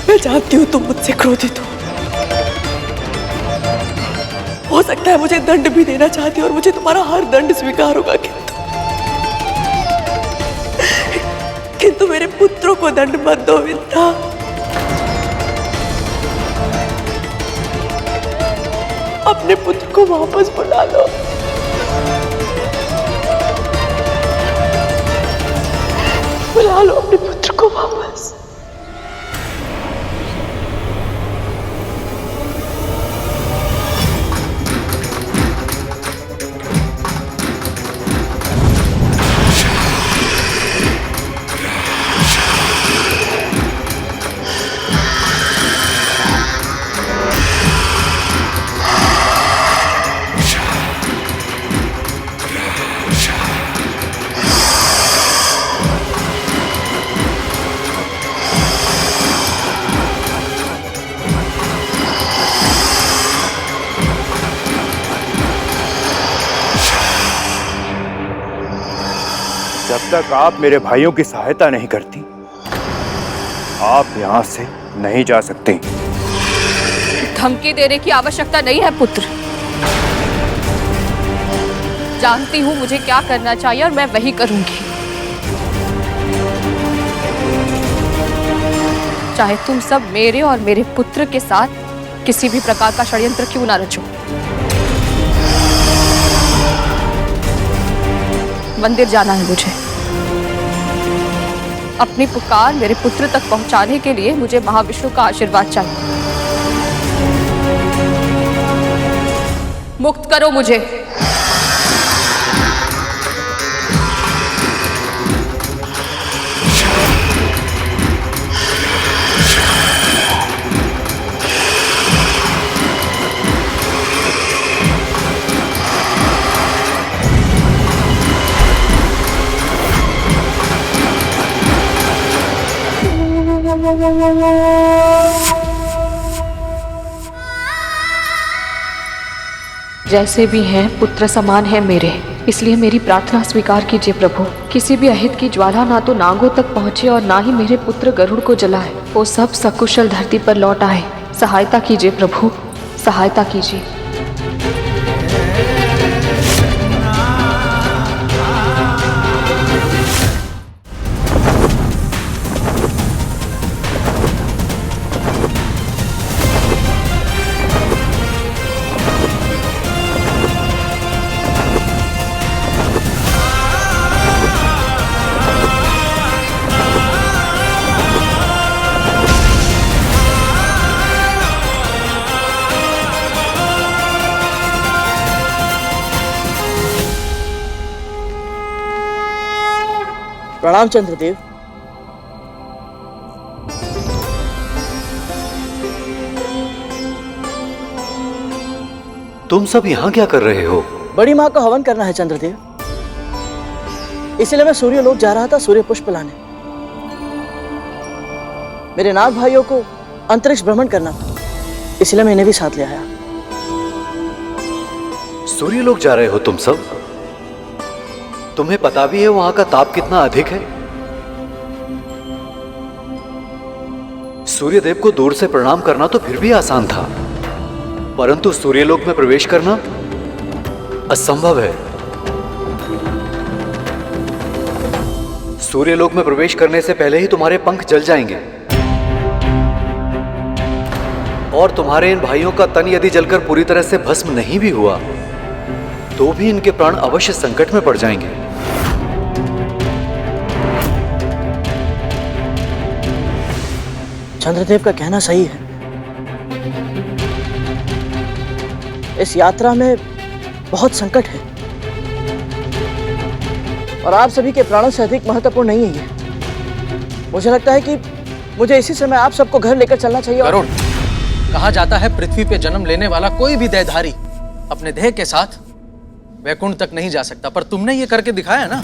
मैं जानती हूं तुम मुझसे क्रोधित हो सकता है मुझे दंड भी देना चाहती हो और मुझे तुम्हारा हर दंड स्वीकार होगा, किंतु मेरे पुत्रों को दंड मत दो विंता। अपने पुत्र को वापस बुला लो। बुला लो अपने पुत्र को वापस। जब तक आप मेरे भाइयों की सहायता नहीं करती, आप यहां से नहीं जा सकते। धमकी देने की आवश्यकता नहीं है पुत्र। जानती हूं मुझे क्या करना चाहिए और मैं वही करूंगी। चाहे तुम सब मेरे और मेरे पुत्र के साथ किसी भी प्रकार का षड्यंत्र क्यों ना रचो। मंदिर जाना है मुझे। अपनी पुकार मेरे पुत्र तक पहुंचाने के लिए मुझे महाविष्णु का आशीर्वाद चाहिए। मुक्त करो मुझे। जैसे भी हैं पुत्र समान है मेरे, इसलिए मेरी प्रार्थना स्वीकार कीजिए प्रभु। किसी भी अहित की ज्वाला ना तो नागों तक पहुंचे और ना ही मेरे पुत्र गरुड़ को जलाए। वो सब सकुशल धरती पर लौट आए। सहायता कीजिए प्रभु, सहायता कीजिए। प्रणाम चंद्रदेव। तुम सब यहाँ क्या कर रहे हो? बड़ी माँ का हवन करना है चंद्रदेव, इसलिए मैं सूर्यलोक जा रहा था सूर्य पुष्प लाने। मेरे नाग भाइयों को अंतरिक्ष भ्रमण करना था, इसलिए मैं इन्हें भी साथ ले आया। सूर्यलोक जा रहे हो तुम सब? तुम्हें पता भी है वहां का ताप कितना अधिक है? सूर्यदेव को दूर से प्रणाम करना तो फिर भी आसान था, परंतु सूर्यलोक में प्रवेश करना असंभव है। सूर्यलोक में प्रवेश करने से पहले ही तुम्हारे पंख जल जाएंगे और तुम्हारे इन भाइयों का तन यदि जलकर पूरी तरह से भस्म नहीं भी हुआ तो भी इनके प्राण अवश्य संकट में पड़ जाएंगे। चंद्रदेव का कहना सही है। इस यात्रा में बहुत संकट है और आप सभी के प्राणों से अधिक महत्वपूर्ण नहीं है ये। मुझे लगता है कि मुझे इसी समय आप सबको घर लेकर चलना चाहिए। गरुड़, कहा जाता है पृथ्वी पे जन्म लेने वाला कोई भी देहधारी अपने देह के साथ वैकुंठ तक नहीं जा सकता, पर तुमने ये करके दिखाया ना।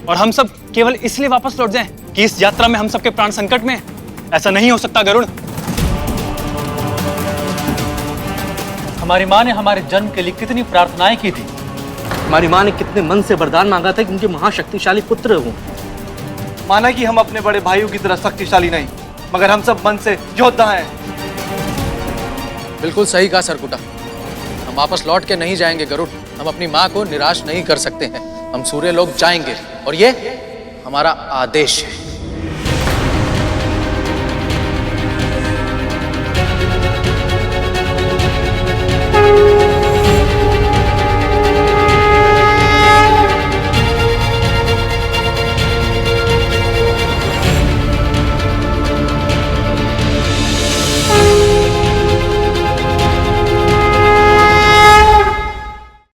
और हम सब केवल इसलिए वापस लौट जाएं कि इस यात्रा में हम सबके प्राण संकट में हैं। ऐसा नहीं हो सकता गरुड़। हमारी माँ ने हमारे जन्म के लिए कितनी प्रार्थनाएं की थी। हमारी माँ ने कितने मन से वरदान मांगा था कि उनके महाशक्तिशाली पुत्र हों। माना कि हम अपने बड़े भाइयों की तरह शक्तिशाली नहीं, मगर हम सब मन से योद्धा हैं। बिल्कुल सही कहा सरकुटा। हम वापस लौट के नहीं जाएंगे गरुड़। हम अपनी माँ को निराश नहीं कर सकते हैं। हम सूर्य लोक जाएंगे और ये हमारा आदेश है।